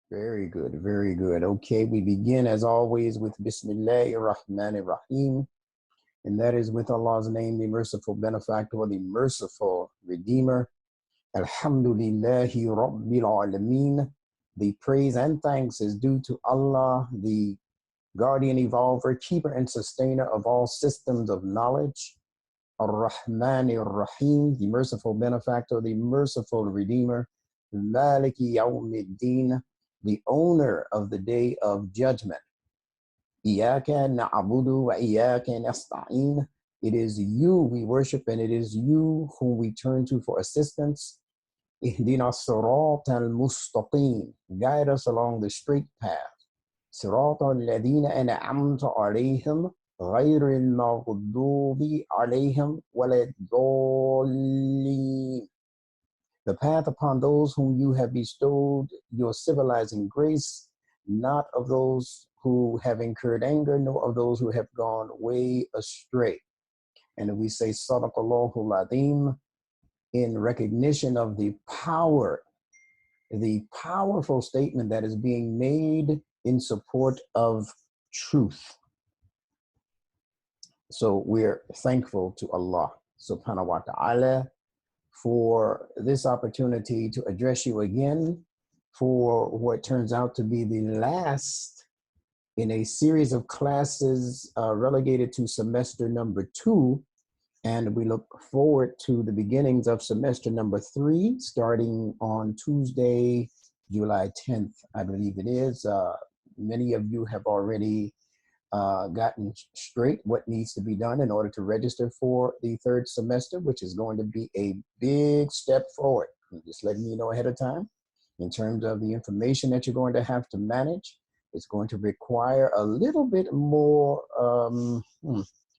Very good, very good. Okay, we begin as always with Bismillahir Rahmanir Rahim, and that is with Allah's name, the merciful benefactor, the merciful redeemer. Alhamdulillahi Rabbil Alameen. The praise and thanks is due to Allah, the guardian, evolver, keeper, and sustainer of all systems of knowledge. Ar-Rahmanir Rahim, the merciful benefactor, the merciful redeemer. Maliki Yawmiddin, the owner of the day of judgment. Iyaka na'budu wa iyaka nasta'in. It is you we worship and it is you whom we turn to for assistance. Ihdina as-sirata al-mustaqim. Guide us along the straight path. Sirata alladhina an'amta alayhim غير المغضوب عليهم ولا الضالين. The path upon those whom you have bestowed your civilizing grace, not of those who have incurred anger, nor of those who have gone way astray. And we say Sadaqallahul Azim in recognition of the power, the powerful statement that is being made in support of truth. So we're thankful to Allah subhanahu wa ta'ala for this opportunity to address you again for what turns out to be the last in a series of classes relegated to semester number 2. And we look forward to the beginnings of semester number 3, starting on Tuesday, July 10th, I believe it is. Many of you have already gotten straight what needs to be done in order to register for the 3rd semester, which is going to be a big step forward. I'm just letting you know ahead of time in terms of the information that you're going to have to manage. It's going to require a little bit more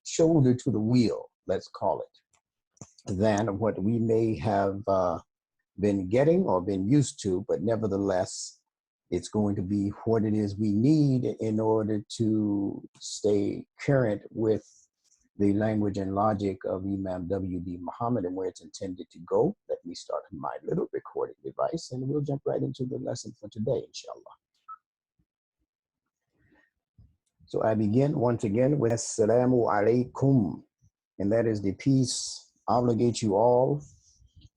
shoulder to the wheel, let's call it, than what we may have been getting or been used to, but nevertheless, it's going to be what it is we need in order to stay current with the language and logic of Imam W.D. Muhammad and where it's intended to go. Let me start my little recording device and we'll jump right into the lesson for today, inshallah. So I begin once again with Assalamu alaikum, and that is the peace obligates you all.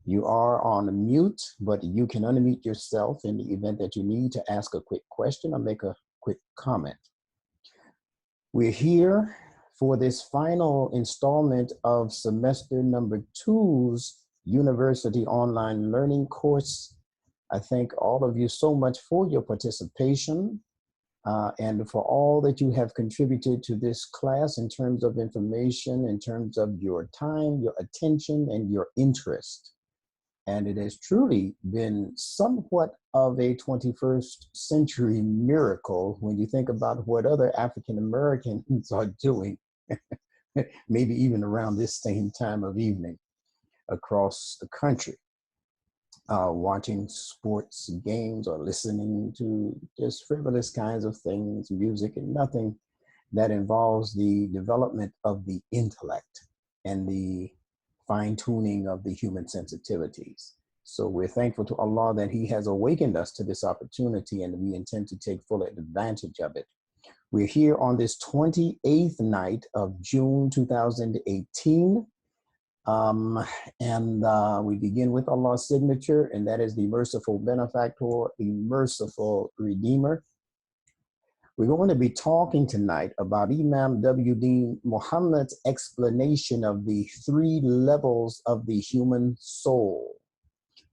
You are on mute, but you can unmute yourself in the event that you need to ask a quick question or make a quick comment. We're here for this final installment of semester number 2's University Online Learning course. I thank all of you so much for your participation and for all that you have contributed to this class in terms of information, in terms of your time, your attention, and your interest. And it has truly been somewhat of a 21st century miracle when you think about what other African Americans are doing, maybe even around this same time of evening across the country, watching sports games or listening to just frivolous kinds of things, music, and nothing that involves the development of the intellect and the fine-tuning of the human sensitivities. So we're thankful to Allah that He has awakened us to this opportunity and we intend to take full advantage of it. We're here on this 28th night of June 2018. We begin with Allah's signature, and that is the merciful benefactor, the merciful redeemer. We're going to be talking tonight about Imam W.D. Muhammad's explanation of the 3 levels of the human soul.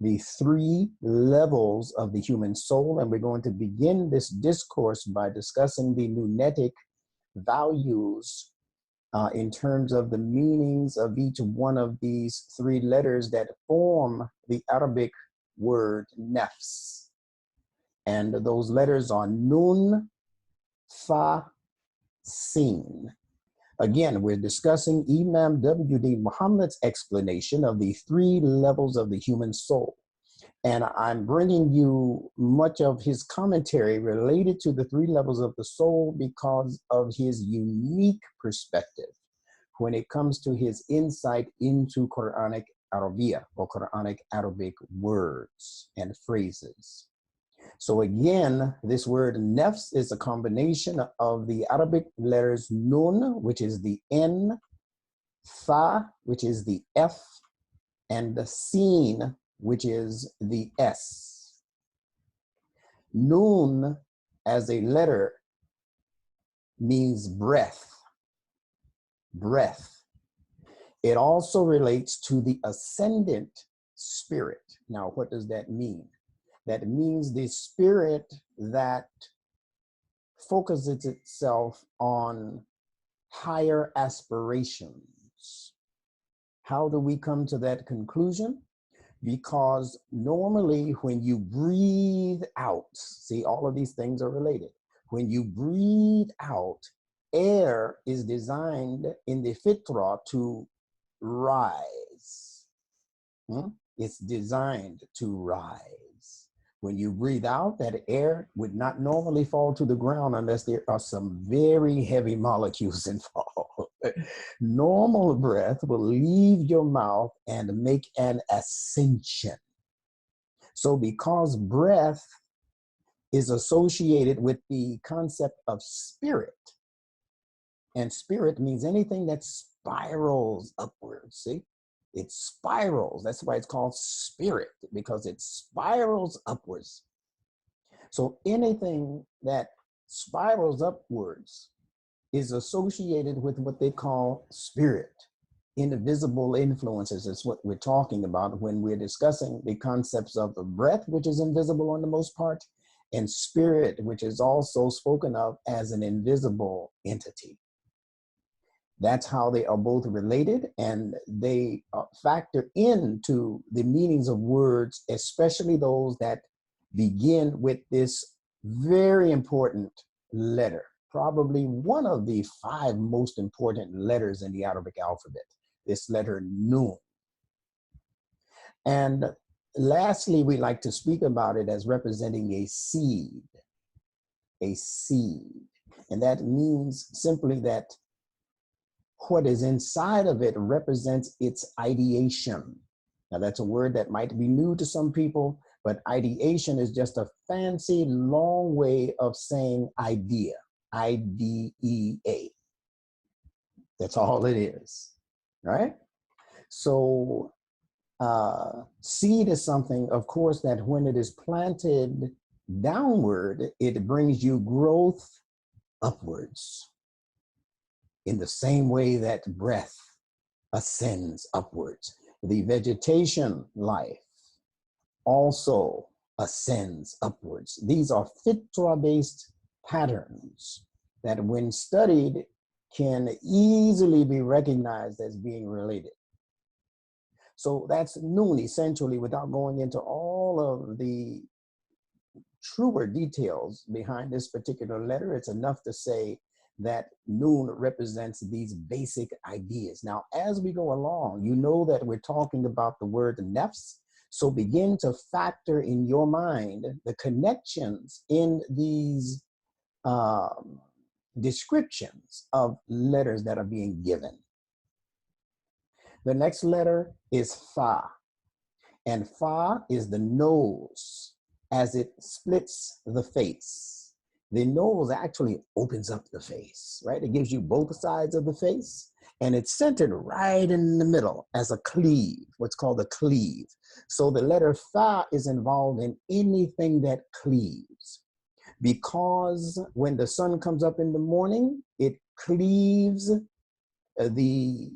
The 3 levels of the human soul, and we're going to begin this discourse by discussing the NuNetic values in terms of the meanings of each one of these 3 letters that form the Arabic word nafs. And those letters are nun, fa, sin. Again, we're discussing Imam W.D. Muhammad's explanation of the 3 levels of the human soul. And I'm bringing you much of his commentary related to the 3 levels of the soul because of his unique perspective when it comes to his insight into Qur'anic Arabiya or Qur'anic Arabic words and phrases. So again, this word nafs is a combination of the Arabic letters nun, which is the N, fa, which is the F, and the sin, which is the S. Nun as a letter means breath, breath. It also relates to the ascendant spirit. Now, what does that mean? That means the spirit that focuses itself on higher aspirations. How do we come to that conclusion? Because normally when you breathe out, see, all of these things are related. When you breathe out, air is designed in the fitra to rise. It's designed to rise. When you breathe out, that air would not normally fall to the ground unless there are some very heavy molecules involved. Normal breath will leave your mouth and make an ascension. So because breath is associated with the concept of spirit, and spirit means anything that spirals upwards, see? It spirals. That's why it's called spirit, because it spirals upwards. So anything that spirals upwards is associated with what they call spirit. Invisible influences is what we're talking about when we're discussing the concepts of the breath, which is invisible on the most part, and spirit, which is also spoken of as an invisible entity. That's how they are both related, and they factor into the meanings of words, especially those that begin with this very important letter, probably one of the 5 most important letters in the Arabic alphabet, this letter nun. And lastly, we like to speak about it as representing a seed, a seed. And that means simply that what is inside of it represents its ideation. Now that's a word that might be new to some people, but ideation is just a fancy long way of saying idea, I-D-E-A. That's all it is, right? So seed is something, of course, that when it is planted downward, it brings you growth upwards. In the same way that breath ascends upwards. The vegetation life also ascends upwards. These are fitra-based patterns that when studied can easily be recognized as being related. So that's nun essentially, without going into all of the truer details behind this particular letter. It's enough to say that nun represents these basic ideas. Now, as we go along, you know that we're talking about the word nafs. So begin to factor in your mind the connections in these descriptions of letters that are being given. The next letter is fa, and fa is the nose as it splits the face. The nose actually opens up the face, right? It gives you both sides of the face, and it's centered right in the middle as a cleave, what's called a cleave. So the letter fa is involved in anything that cleaves, because when the sun comes up in the morning, it cleaves the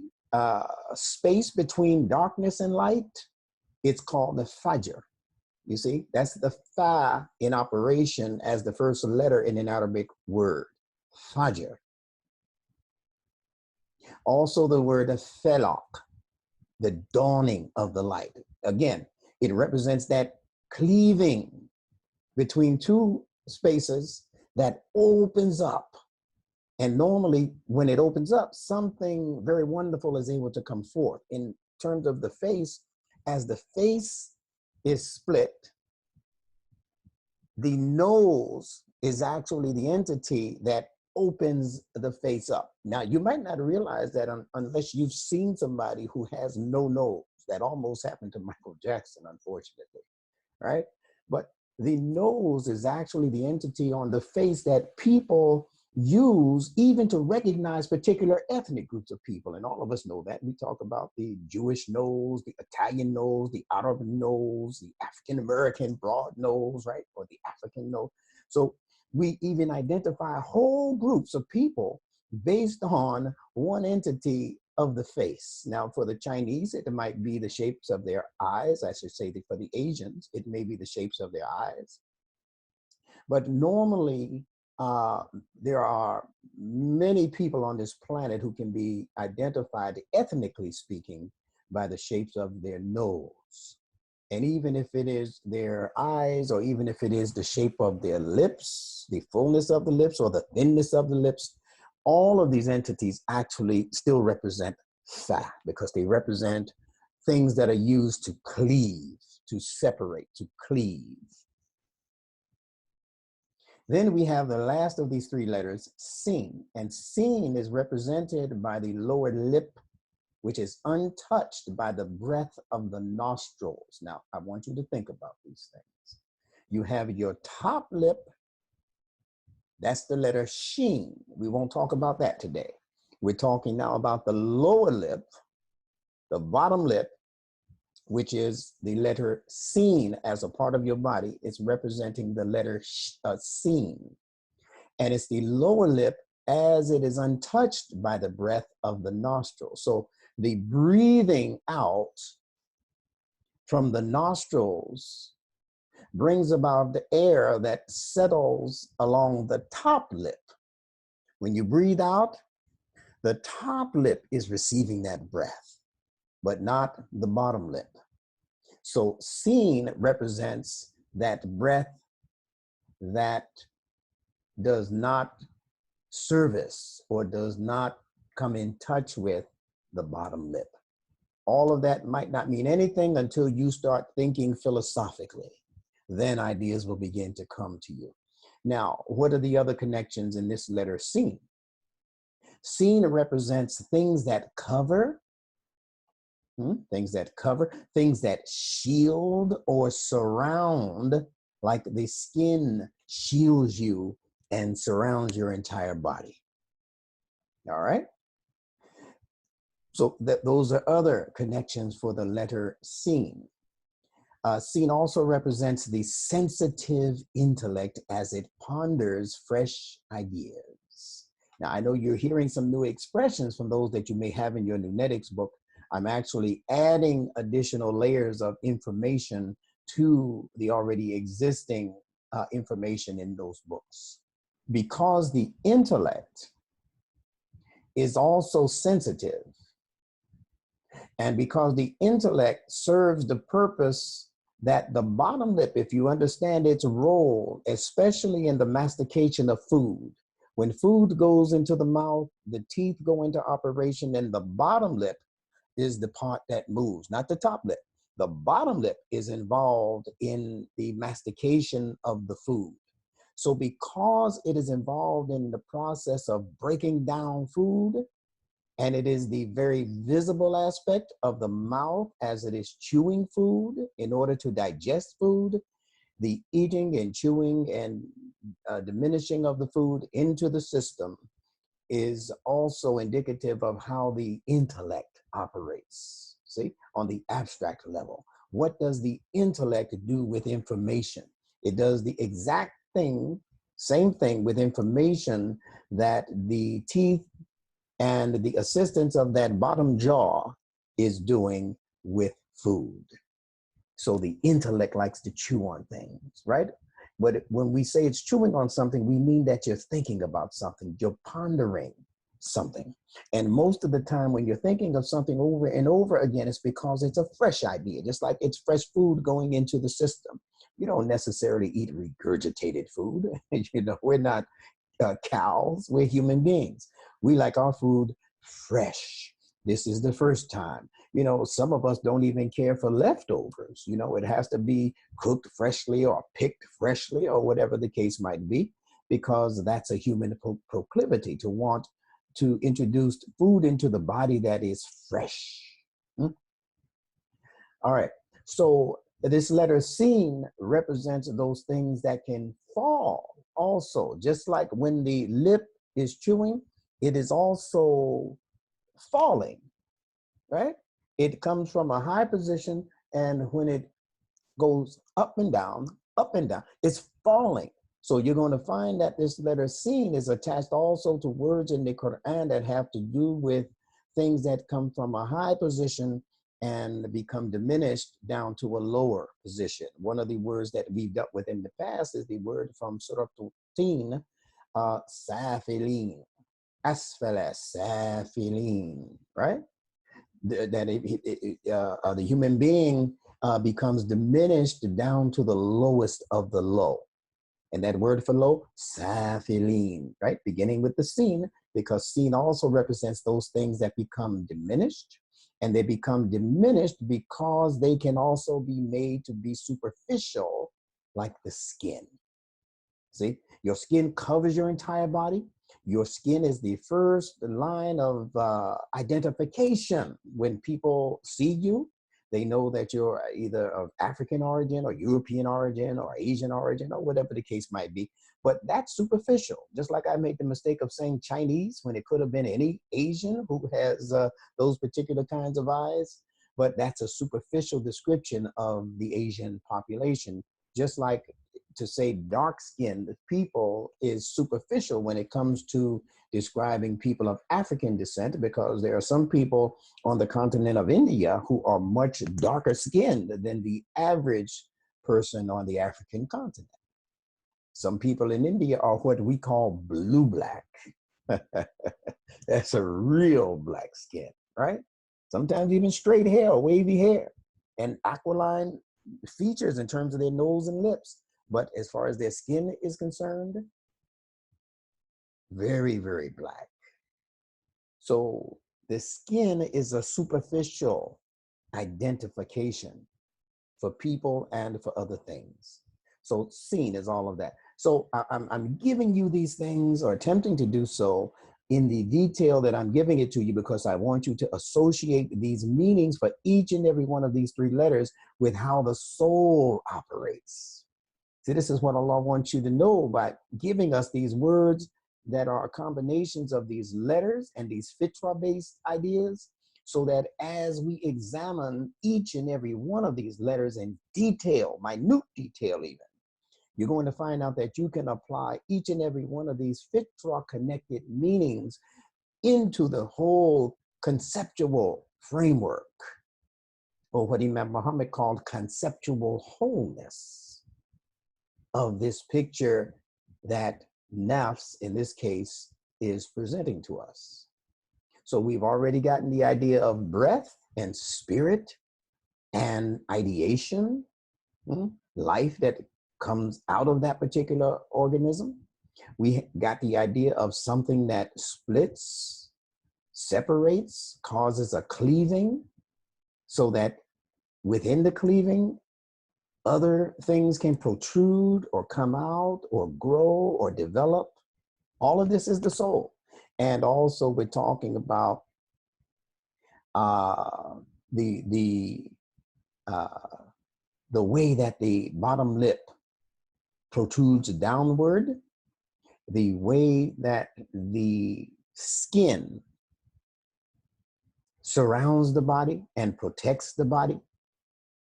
space between darkness and light. It's called the fajr. You see, that's the fa in operation as the first letter in an Arabic word, fajr. Also the word felaq, the dawning of the light. Again, it represents that cleaving between two spaces that opens up. And normally when it opens up, something very wonderful is able to come forth. In terms of the face, as the face is split, the nose is actually the entity that opens the face up. Now, you might not realize that unless you've seen somebody who has no nose. That almost happened to Michael Jackson, unfortunately, right? But The nose is actually the entity on the face that people use even to recognize particular ethnic groups of people. And all of us know that. We talk about the Jewish nose, the Italian nose, the Arab nose, the African American broad nose, right? Or the African nose. So we even identify whole groups of people based on one entity of the face. Now, for the Chinese, it might be the shapes of their eyes. I should say that for the Asians, it may be the shapes of their eyes. But normally, there are many people on this planet who can be identified, ethnically speaking, by the shapes of their nose. And even if it is their eyes, or even if it is the shape of their lips, the fullness of the lips or the thinness of the lips, all of these entities actually still represent fa, because they represent things that are used to cleave, to separate, to cleave. Then we have the last of these three letters, sin, and sin is represented by the lower lip, which is untouched by the breath of the nostrils. Now, I want you to think about these things. You have your top lip, that's the letter shin. We won't talk about that today. We're talking now about the lower lip, the bottom lip, which is the letter sin as a part of your body. It's representing the letter sin. And it's the lower lip as it is untouched by the breath of the nostril. So the breathing out from the nostrils brings about the air that settles along the top lip. When you breathe out, the top lip is receiving that breath, but not the bottom lip. So sin represents that breath that does not service or does not come in touch with the bottom lip. All of that might not mean anything until you start thinking philosophically. Then ideas will begin to come to you. Now, what are the other connections in this letter sin? Sin represents things that cover, things that shield or surround, like the skin shields you and surrounds your entire body. All right? So those are other connections for the letter sin. Sin also represents the sensitive intellect as it ponders fresh ideas. Now, I know you're hearing some new expressions from those that you may have in your NuNetics book. I'm actually adding additional layers of information to the already existing information in those books. Because the intellect is also sensitive, and because the intellect serves the purpose that the bottom lip, if you understand its role, especially in the mastication of food, when food goes into the mouth, the teeth go into operation, and the bottom lip is the part that moves, not the top lip. The bottom lip is involved in the mastication of the food. So because it is involved in the process of breaking down food, and it is the very visible aspect of the mouth as it is chewing food in order to digest food, the eating and chewing and diminishing of the food into the system is also indicative of how the intellect operates. See, on the abstract level, what does the intellect do with information? It does the exact thing, same thing with information that the teeth and the assistance of that bottom jaw is doing with food. So the intellect likes to chew on things, right? But when we say it's chewing on something, we mean that you're thinking about something, you're pondering something. And most of the time when you're thinking of something over and over again, it's because it's a fresh idea, just like it's fresh food going into the system. You don't necessarily eat regurgitated food. You know, we're not cows, we're human beings. We like our food fresh. This is the first time. You know, some of us don't even care for leftovers. You know, it has to be cooked freshly or picked freshly or whatever the case might be, because that's a human proclivity to want to introduce food into the body that is fresh. All right. So This letter seen represents those things that can fall also. Just like when the lip is chewing, it is also falling, right? It comes from a high position, and when it goes up and down, it's falling. So you're going to find that this letter seen is attached also to words in the Quran that have to do with things that come from a high position and become diminished down to a lower position. One of the words that we've dealt with in the past is the word from Surah Teen, safilin, asfala safilin, right? That the human being becomes diminished down to the lowest of the low. And that word for low, safilin, right? Beginning with the seen, because seen also represents those things that become diminished. And they become diminished because they can also be made to be superficial, like the skin. See, your skin covers your entire body. Your skin is the first line of identification. When people see you, they know that you're either of African origin or European origin or Asian origin or whatever the case might be. But that's superficial. Just like I made the mistake of saying Chinese when it could have been any Asian who has those particular kinds of eyes. But that's a superficial description of the Asian population. Just like to say dark-skinned people is superficial when it comes to describing people of African descent, because there are some people on the continent of India who are much darker skinned than the average person on the African continent. Some people in India are what we call blue black. That's a real black skin, right? Sometimes even straight hair or wavy hair and aquiline features in terms of their nose and lips. But as far as their skin is concerned, very, very black. So the skin is a superficial identification for people and for other things. So seen is all of that. So I'm giving you these things, or attempting to do so, in the detail that I'm giving it to you, because I want you to associate these meanings for each and every one of these three letters with how the soul operates. See, this is what Allah wants you to know by giving us these words that are combinations of these letters and these fitra-based ideas, so that as we examine each and every one of these letters in detail, minute detail even, you're going to find out that you can apply each and every one of these fitra-connected meanings into the whole conceptual framework, or what Imam Muhammad called conceptual wholeness of this picture that nafs, in this case, is presenting to us. So we've already gotten the idea of breath and spirit and ideation, life that comes out of that particular organism. We got the idea of something that splits, separates, causes a cleaving, so that within the cleaving, other things can protrude or come out or grow or develop. All of this is the soul. And also we're talking about the way that the bottom lip protrudes downward, the way that the skin surrounds the body and protects the body.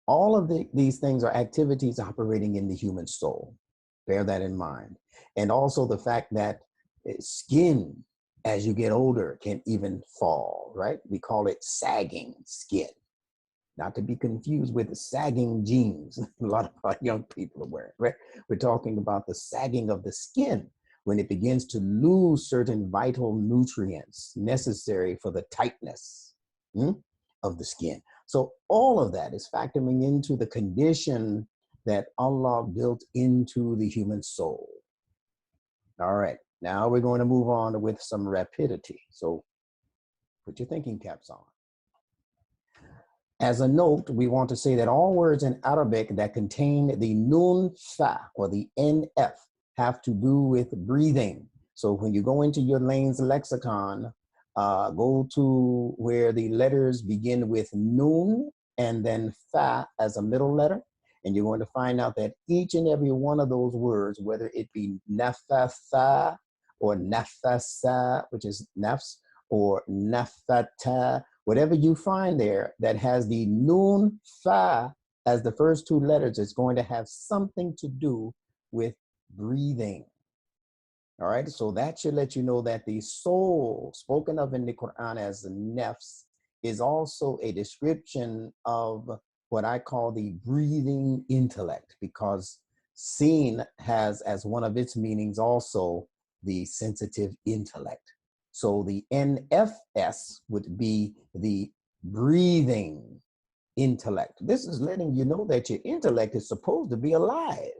All of these things are activities operating in the human soul. Bear that in mind. And also the fact that skin, as you get older, can even fall, right? We call it sagging skin. Not to be confused with the sagging jeans a lot of our young people are wearing, right? We're talking about the sagging of the skin when it begins to lose certain vital nutrients necessary for the tightness of the skin. So all of that is factoring into the condition that Allah built into the human soul. All right, now we're going to move on with some rapidity. So put your thinking caps on. As a note, we want to say that all words in Arabic that contain the nun fa or the NF have to do with breathing. So when you go into your Lane's lexicon, go to where the letters begin with nun and then fa as a middle letter. And you're going to find out that each and every one of those words, whether it be nafatha or nafasa, which is nafs, or nafata, whatever you find there that has the nun fa as the first two letters, it's going to have something to do with breathing. All right, so that should let you know that the soul spoken of in the Quran as the nafs is also a description of what I call the breathing intellect, because seen has as one of its meanings also the sensitive intellect. So the NFS would be the breathing intellect. This is letting you know that your intellect is supposed to be alive.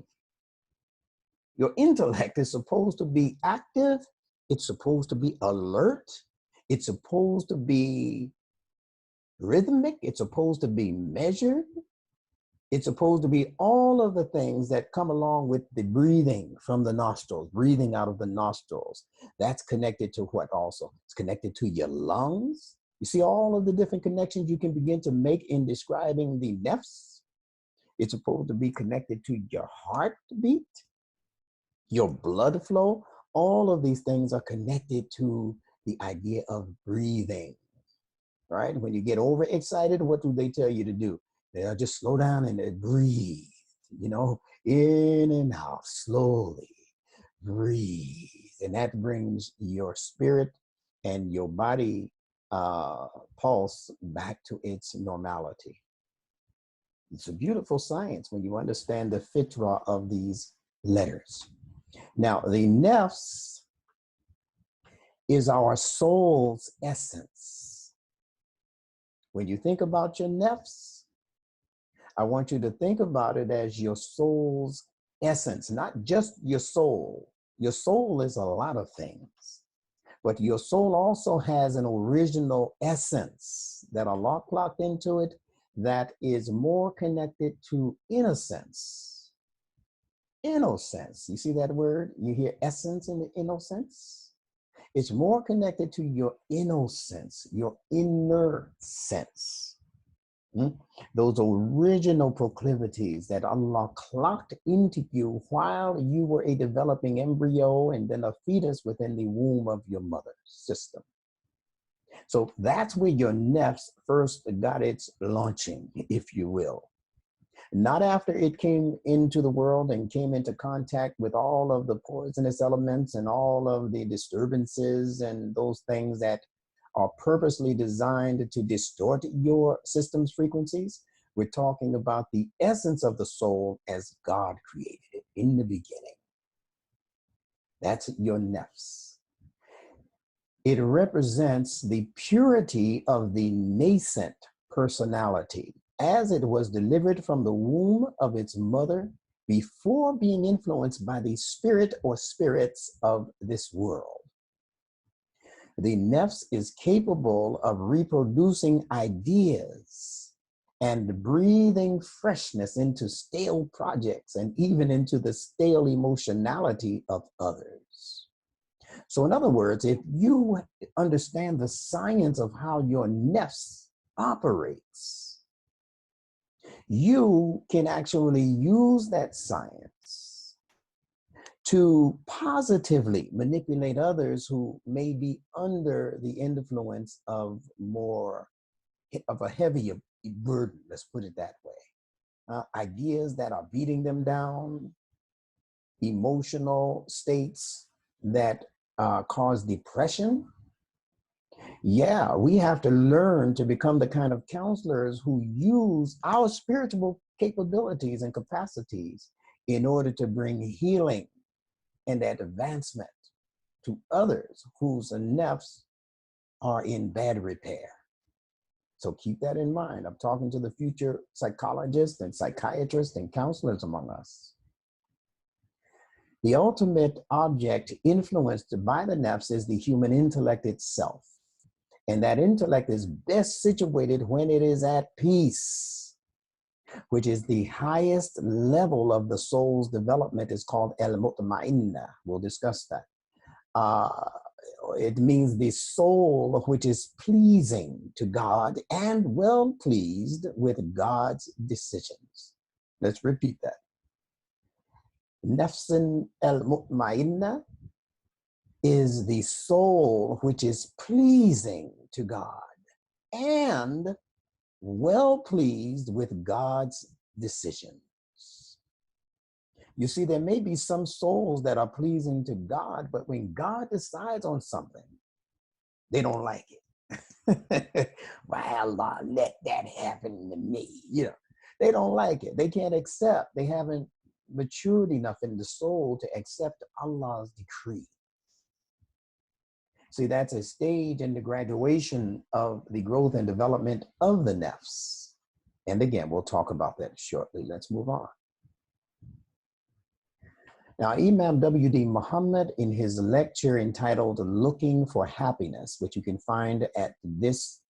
Your intellect is supposed to be active. It's supposed to be alert. It's supposed to be rhythmic. It's supposed to be measured. It's supposed to be all of the things that come along with the breathing from the nostrils, breathing out of the nostrils. That's connected to what also? It's connected to your lungs. You see all of the different connections you can begin to make in describing the nafs. It's supposed to be connected to your heartbeat, your blood flow. All of these things are connected to the idea of breathing, right? When you get overexcited, what do they tell you to do? They'll just slow down and breathe, you know, in and out, slowly breathe. And that brings your spirit and your body pulse back to its normality. It's a beautiful science when you understand the fitra of these letters. Now, the nafs is our soul's essence. When you think about your nafs, I want you to think about it as your soul's essence, not just your soul. Your soul is a lot of things, but your soul also has an original essence that Allah clocked into it that is more connected to innocence. Innocence. You see that word? You hear essence in the innocence? It's more connected to your innocence, your inner sense. Those original proclivities that Allah clocked into you while you were a developing embryo and then a fetus within the womb of your mother's system. So that's where your nafs first got its launching, if you will. Not after it came into the world and came into contact with all of the poisonous elements and all of the disturbances and those things that are purposely designed to distort your system's frequencies. We're talking about the essence of the soul as God created it in the beginning. That's your nafs. It represents the purity of the nascent personality as it was delivered from the womb of its mother before being influenced by the spirit or spirits of this world. The nafs is capable of reproducing ideas and breathing freshness into stale projects and even into the stale emotionality of others. So in other words, if you understand the science of how your nafs operates, you can actually use that science to positively manipulate others who may be under the influence of a heavier burden, let's put it that way. Ideas that are beating them down, emotional states that cause depression. Yeah, we have to learn to become the kind of counselors who use our spiritual capabilities and capacities in order to bring healing and advancement to others whose nafs are in bad repair. So keep that in mind. I'm talking to the future psychologists and psychiatrists and counselors among us. The ultimate object influenced by the nafs is the human intellect itself. And that intellect is best situated when it is at peace, which is the highest level of the soul's development. Is called el-mutma'inna. We'll discuss that. It means the soul which is pleasing to God and well pleased with God's decisions. Let's repeat that. Nafsin al-mutmainna is the soul which is pleasing to God and well pleased with God's decisions. You see, there may be some souls that are pleasing to God, but when God decides on something, they don't like it. Why Allah let that happen to me? You know, they don't like it. They can't accept. They haven't matured enough in the soul to accept Allah's decree. See, that's a stage in the graduation of the growth and development of the nafs. And again, we'll talk about that shortly. Let's move on. Now, Imam W.D. Muhammad, in his lecture entitled Looking for Happiness, which you can find at this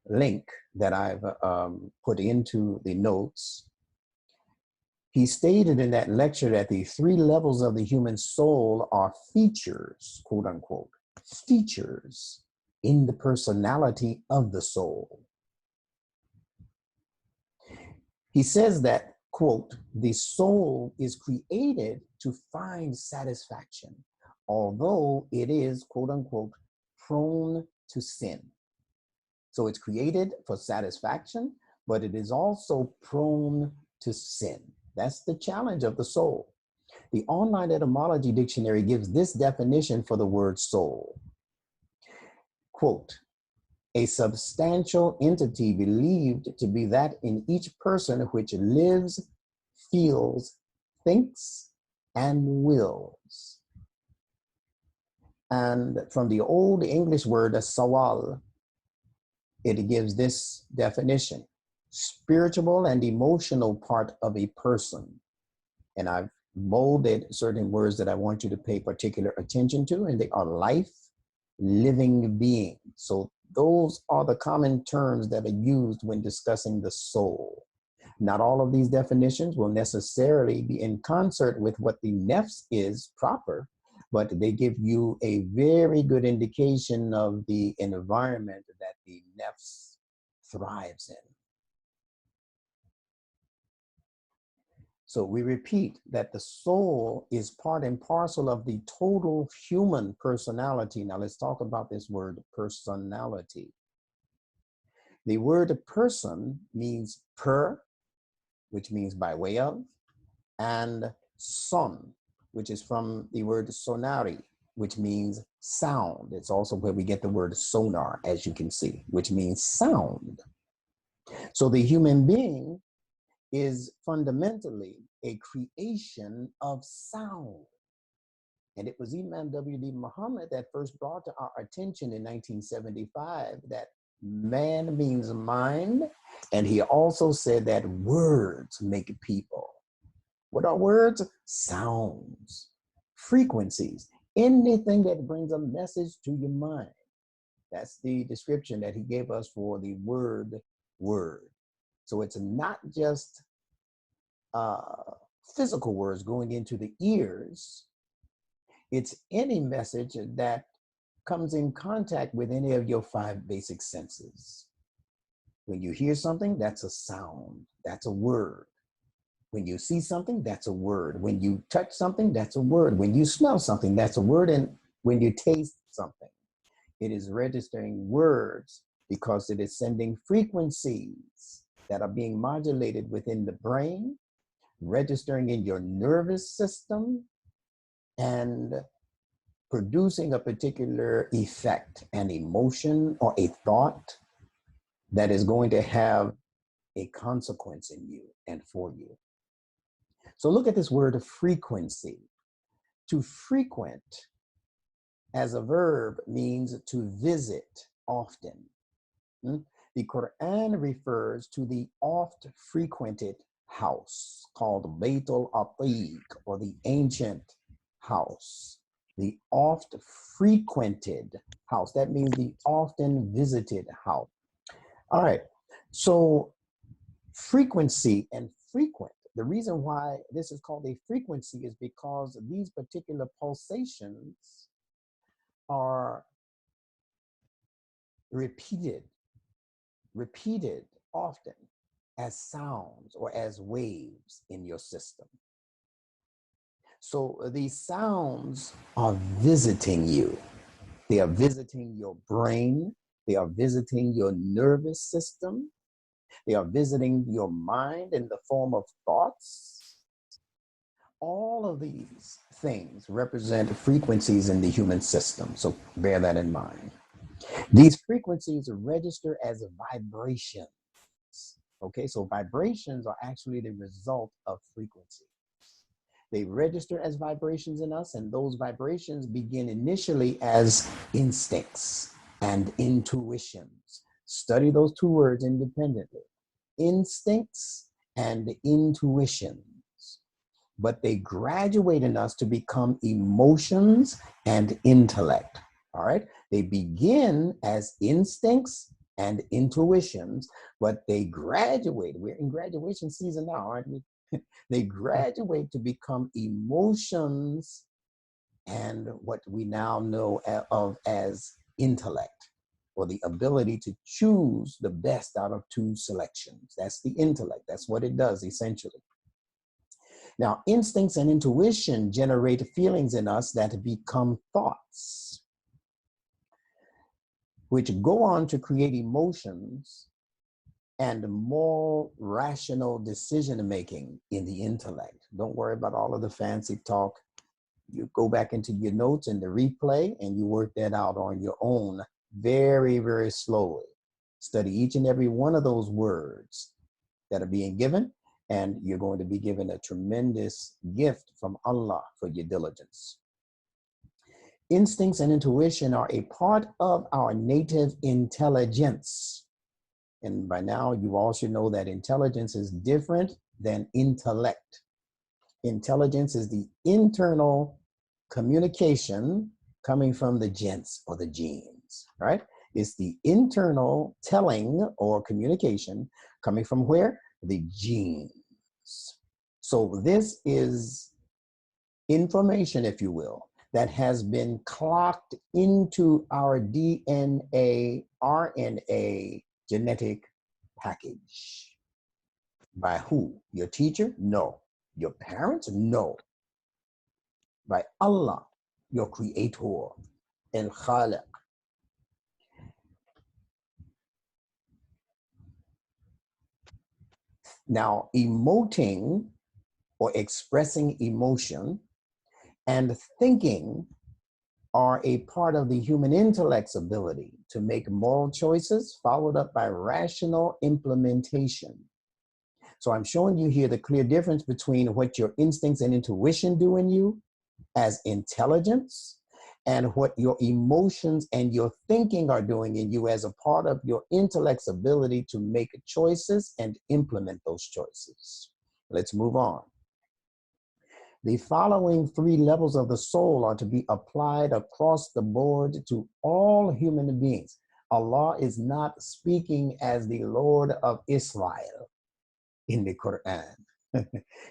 link that I've put into the notes, he stated in that lecture that the 3 levels of the human soul are features, quote unquote, features in the personality of the soul. He says that, quote, the soul is created to find satisfaction, although it is, quote unquote, prone to sin. So it's created for satisfaction, but it is also prone to sin. That's the challenge of the soul. The online etymology dictionary gives this definition for the word soul. Quote, a substantial entity believed to be that in each person which lives, feels, thinks, and wills. And from the Old English word sawal, it gives this definition: spiritual and emotional part of a person. And I've bolded certain words that I want you to pay particular attention to, and they are life, living being. So those are the common terms that are used when discussing the soul. Not all of these definitions will necessarily be in concert with what the nafs is proper, but they give you a very good indication of the environment that the nafs thrives in. So we repeat that the soul is part and parcel of the total human personality. Now let's talk about this word personality. The word person means per, which means by way of, and son, which is from the word sonari, which means sound. It's also where we get the word sonar, as you can see, which means sound. So the human being is fundamentally a creation of sound. And it was Imam W.D. Muhammad that first brought to our attention in 1975 that man means mind, and he also said that words make people. What are words? Sounds, frequencies, anything that brings a message to your mind. That's the description that he gave us for the word. So it's not just physical words going into the ears. It's any message that comes in contact with any of your 5 basic senses. When you hear something, that's a sound, that's a word. When you see something, that's a word. When you touch something, that's a word. When you smell something, that's a word. And when you taste something, it is registering words because it is sending frequencies that are being modulated within the brain, registering in your nervous system, and producing a particular effect, an emotion or a thought that is going to have a consequence in you and for you. So look at this word frequency. To frequent as a verb means to visit often. The Quran refers to the oft frequented house called Baytul Atiq, or the ancient house. The oft frequented house. That means the often visited house. All right. So frequency and frequent. The reason why this is called a frequency is because these particular pulsations are repeated often. as sounds or as waves in your system. So these sounds are visiting you. They are visiting your brain. They are visiting your nervous system. They are visiting your mind in the form of thoughts. All of these things represent frequencies in the human system. So bear that in mind. These frequencies register as vibrations. Okay, so vibrations are actually the result of frequency. They register as vibrations in us, and those vibrations begin initially as instincts and intuitions. Study those two words independently. Instincts and intuitions. But they graduate in us to become emotions and intellect. All right? They begin as instincts and intuitions, but they graduate. We're in graduation season now, aren't we? They graduate to become emotions and what we now know of as intellect, or the ability to choose the best out of two selections. That's the intellect. That's what it does essentially. Now, instincts and intuition generate feelings in us that become thoughts, which go on to create emotions and more rational decision-making in the intellect. Don't worry about all of the fancy talk. You go back into your notes and the replay and you work that out on your own very, very slowly. Study each and every one of those words that are being given, and you're going to be given a tremendous gift from Allah for your diligence. Instincts and intuition are a part of our native intelligence. And by now, you all should know that intelligence is different than intellect. Intelligence is the internal communication coming from the gens or the genes, right? It's the internal telling or communication coming from where? The genes. So this is information, if you will, that has been clocked into our DNA, RNA genetic package. By who? Your teacher? No. Your parents? No. By Allah, your creator, El Khaliq. Now, emoting or expressing emotion and thinking are a part of the human intellect's ability to make moral choices followed up by rational implementation. So I'm showing you here the clear difference between what your instincts and intuition do in you as intelligence and what your emotions and your thinking are doing in you as a part of your intellect's ability to make choices and implement those choices. Let's move on. The following three levels of the soul are to be applied across the board to all human beings. Allah is not speaking as the Lord of Israel in the Quran.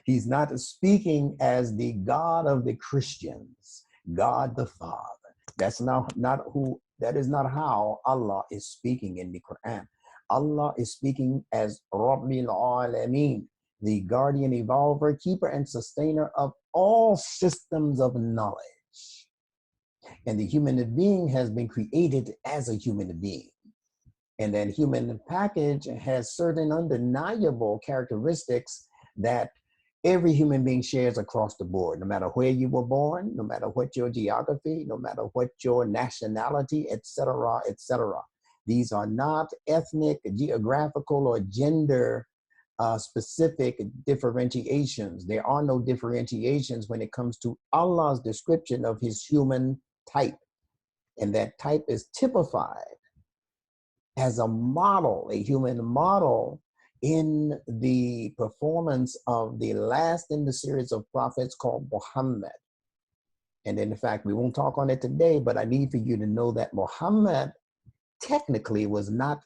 He's not speaking as the God of the Christians, God the Father. That is not how Allah is speaking in the Quran. Allah is speaking as Rabbil Alameen, the guardian, evolver, keeper, and sustainer of all systems of knowledge. And the human being has been created as a human being. And that human package has certain undeniable characteristics that every human being shares across the board, no matter where you were born, no matter what your geography, no matter what your nationality, etc., etc. These are not ethnic, geographical, or gender specific differentiations. There are no differentiations when it comes to Allah's description of his human type. And that type is typified as a model, a human model, in the performance of the last in the series of prophets called Muhammad. And in fact, we won't talk on it today, but I need for you to know that Muhammad technically was not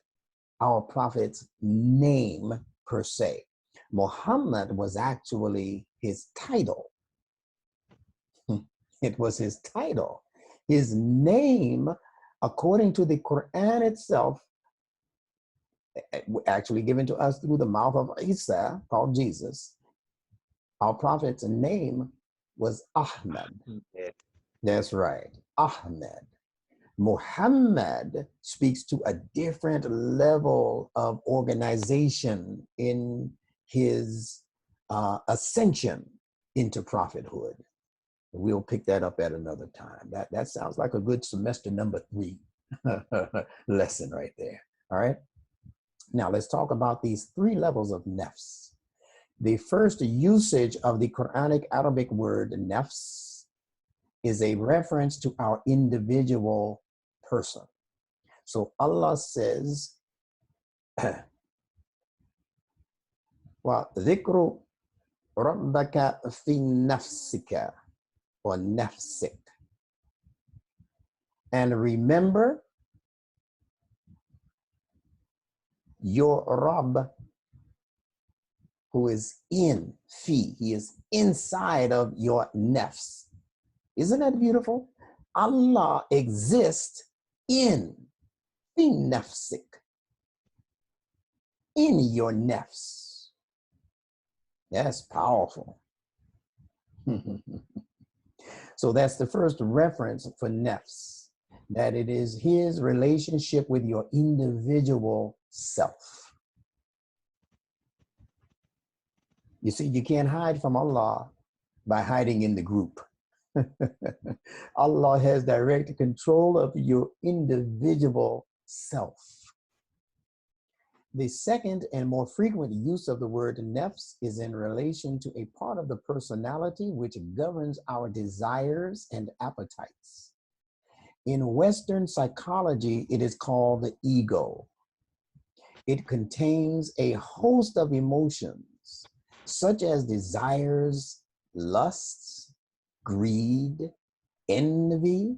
our prophet's name per se. Muhammad was actually his title. It was his title. His name, according to the Quran itself, actually given to us through the mouth of Isa, called Jesus. Our prophet's name was Ahmed. Yeah. That's right, Ahmed. Muhammad speaks to a different level of organization in his ascension into prophethood. We'll pick that up at another time. That sounds like a good semester number 3 lesson right there. All right. Now let's talk about these 3 levels of nafs. The first usage of the Quranic Arabic word nafs is a reference to our individual person. So Allah says, وَذِكْرُ رَبَّكَ فِي نَفْسِكَ or nafsik. And remember your Rabb who is in fi. He is inside of your nafs. Isn't that beautiful? Allah exists in fi nafsik, in your nafs. That's powerful. So that's the first reference for nafs, that it is his relationship with your individual self. You see, you can't hide from Allah by hiding in the group. Allah has direct control of your individual self. The second and more frequent use of the word nafs is in relation to a part of the personality which governs our desires and appetites. In Western psychology, it is called the ego. It contains a host of emotions, such as desires, lusts, greed, envy,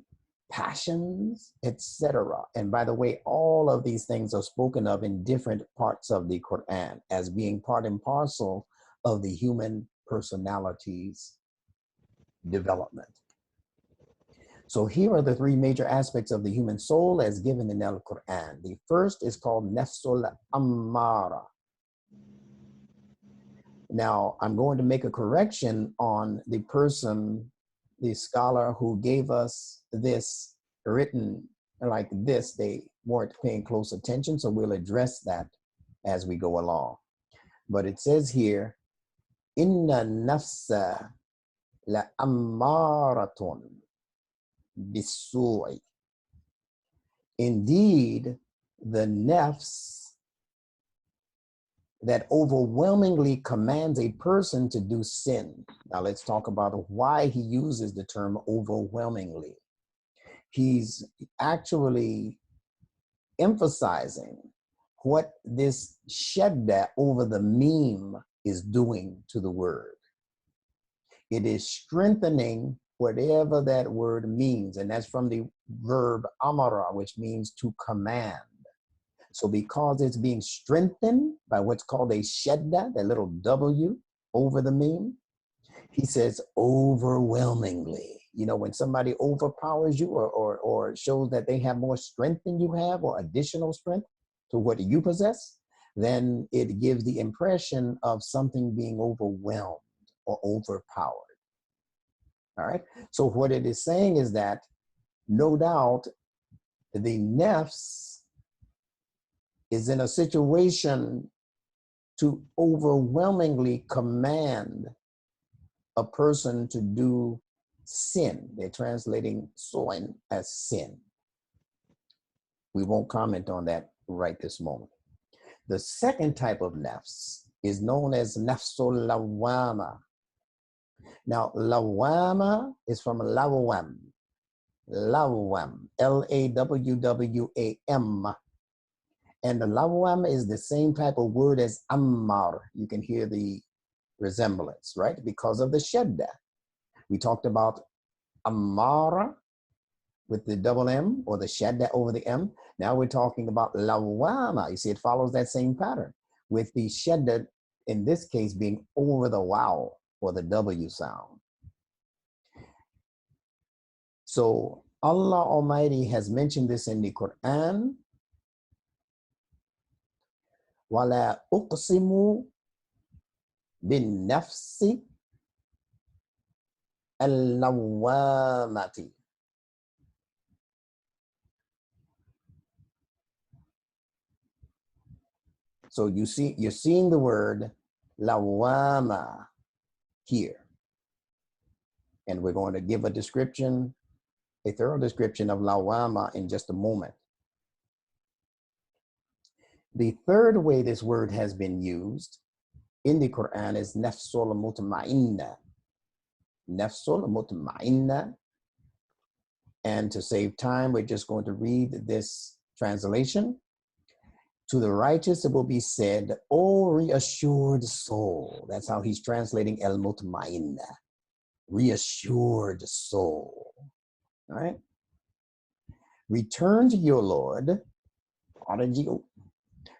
passions, etc. And by the way, all of these things are spoken of in different parts of the Quran as being part and parcel of the human personality's development. So here are the 3 major aspects of the human soul as given in the Quran. The first is called nafsul ammara. Now, I'm going to make a correction on the person, the scholar who gave us this written like this. They weren't paying close attention, so we'll address that as we go along. But it says here, inna nafsa la ammaratun bisu'i. Indeed, the nafs that overwhelmingly commands a person to do sin. Now let's talk about why he uses the term overwhelmingly. He's actually emphasizing what this shadda over the meme is doing to the word. It is strengthening whatever that word means, and that's from the verb amara, which means to command. So because it's being strengthened by what's called a shadda, that little W over the meme, he says overwhelmingly. You know, when somebody overpowers you or shows that they have more strength than you have or additional strength to what you possess, then it gives the impression of something being overwhelmed or overpowered. All right. So what it is saying is that no doubt the nafs is in a situation to overwhelmingly command a person to do sin. They're translating soin as sin. We won't comment on that right this moment. The second type of nafs is known as nafsul lawama. Now, lawama is from lawam. Lawam, Lawwam. And the lawam is the same type of word as ammar. You can hear the resemblance, right? Because of the shadda. We talked about ammara with the double M or the shadda over the M. Now we're talking about lawama. You see, it follows that same pattern with the shadda, in this case, being over the wow or the W sound. So Allah Almighty has mentioned this in the Quran وَلَا أُقْسِمُ بِالنَّفْسِ اللَّوَّامَةِ. So you're seeing the word lawama here. And we're going to give a description, a thorough description of lawama in just a moment. The third way this word has been used in the Quran is nafsul mutma'inna. Nafsul mutma'inna. And to save time, we're just going to read this translation. To the righteous, it will be said, "O reassured soul." That's how he's translating el mutma'inna. Reassured soul. All right. Return to your Lord.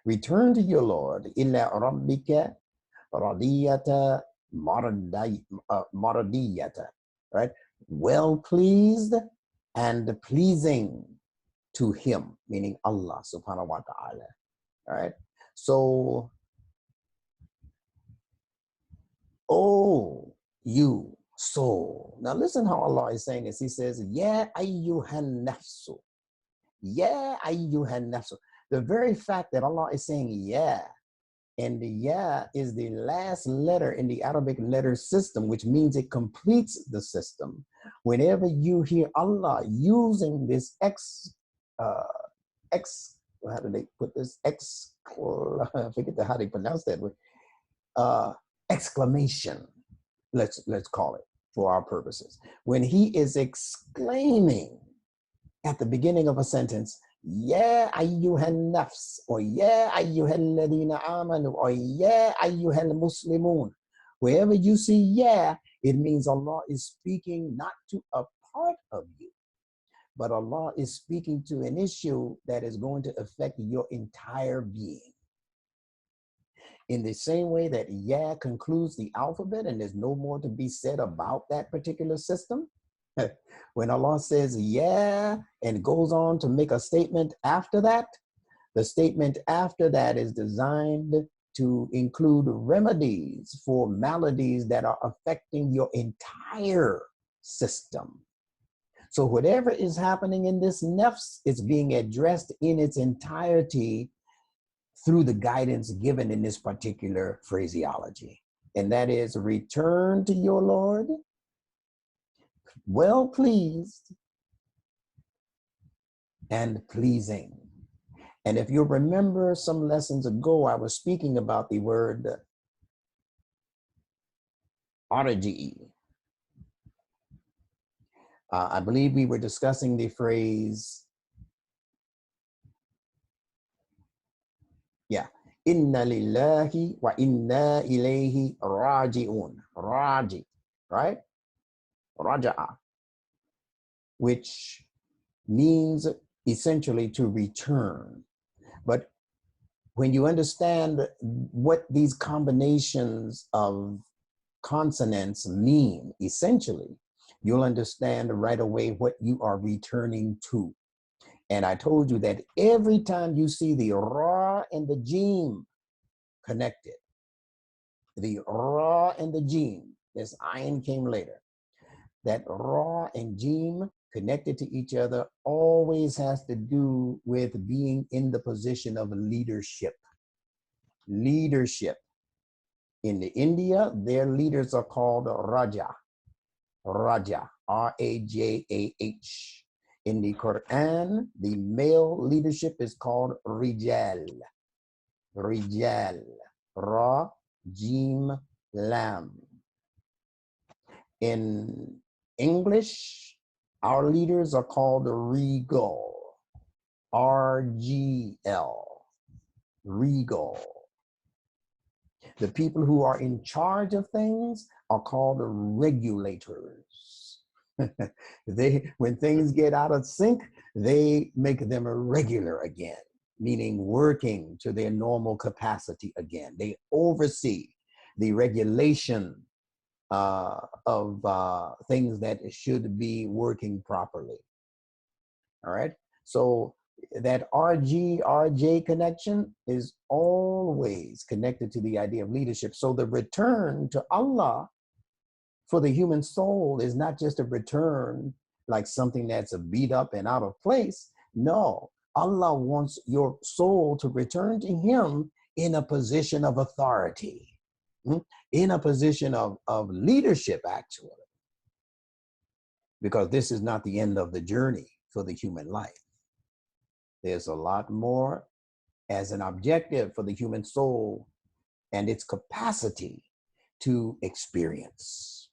Return to your Lord. Illa rabbika radiyata maradiyata. Right. Well pleased and pleasing to him, meaning Allah subhanahu wa ta'ala. All right. So, oh, you soul. Now listen how Allah is saying this. He says, Ya ayyuhan nafsu. Ya ayyuhan nafsu. The very fact that Allah is saying ya, and the ya is the last letter in the Arabic letter system, which means it completes the system. Whenever you hear Allah using this how do they put this? I forget how they pronounce that word. Exclamation, let's call it for our purposes. When he is exclaiming at the beginning of a sentence, Ya ayyuhan nafs, or Ya ayyuhal ladina amanu, or Ya ayyuhal muslimun. Wherever you see ya, it means Allah is speaking not to a part of you, but Allah is speaking to an issue that is going to affect your entire being. In the same way that ya concludes the alphabet and there's no more to be said about that particular system, when Allah says yeah and goes on to make a statement after that, the statement after that is designed to include remedies for maladies that are affecting your entire system. So whatever is happening in this nafs is being addressed in its entirety through the guidance given in this particular phraseology. And that is, return to your Lord, well pleased and pleasing. And if you remember some lessons ago, I was speaking about the word arji. I believe we were discussing the phrase, inna lillahi wa inna ilayhi raji'un. Raji, right? Raja'a, which means essentially to return. But when you understand what these combinations of consonants mean, essentially, you'll understand right away what you are returning to. And I told you that every time you see the ra and the jim connected, the ra and the jim, this ayin came later, that ra and jim connected to each other always has to do with being in the position of leadership. Leadership. In India, their leaders are called Raja. Raja, R-A-J-A-H. In the Quran, the male leadership is called Rijal. Rijal. Ra, Jim, Lam. In English, our leaders are called Regal. R-G-L. Regal. The people who are in charge of things are called regulators. When things get out of sync, they make them irregular again, meaning working to their normal capacity again. They oversee the regulation of things that should be working properly. All right. So that RG-RJ connection is always connected to the idea of leadership. So the return to Allah for the human soul is not just a return like something that's a beat up and out of place. No, Allah wants your soul to return to Him in a position of authority, in a position of leadership, actually, because this is not the end of the journey for the human life. There's a lot more as an objective for the human soul and its capacity to experience.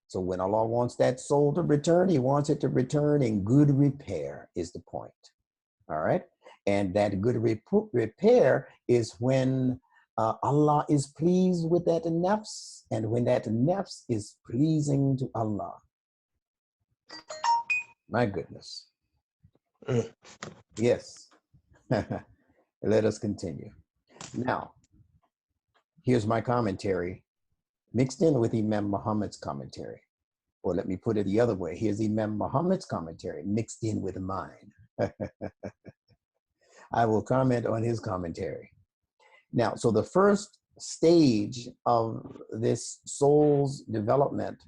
So when Allah wants that soul to return, He wants it to return in good repair, is the point. All right. And that good repair is when Allah is pleased with that nafs, and when that nafs is pleasing to Allah. My goodness. Yes. Let us continue. Now, here's my commentary mixed in with Imam Muhammad's commentary. Or let me put it the other way. Here's Imam Muhammad's commentary mixed in with mine. I will comment on his commentary. Now, so the first stage of this soul's development,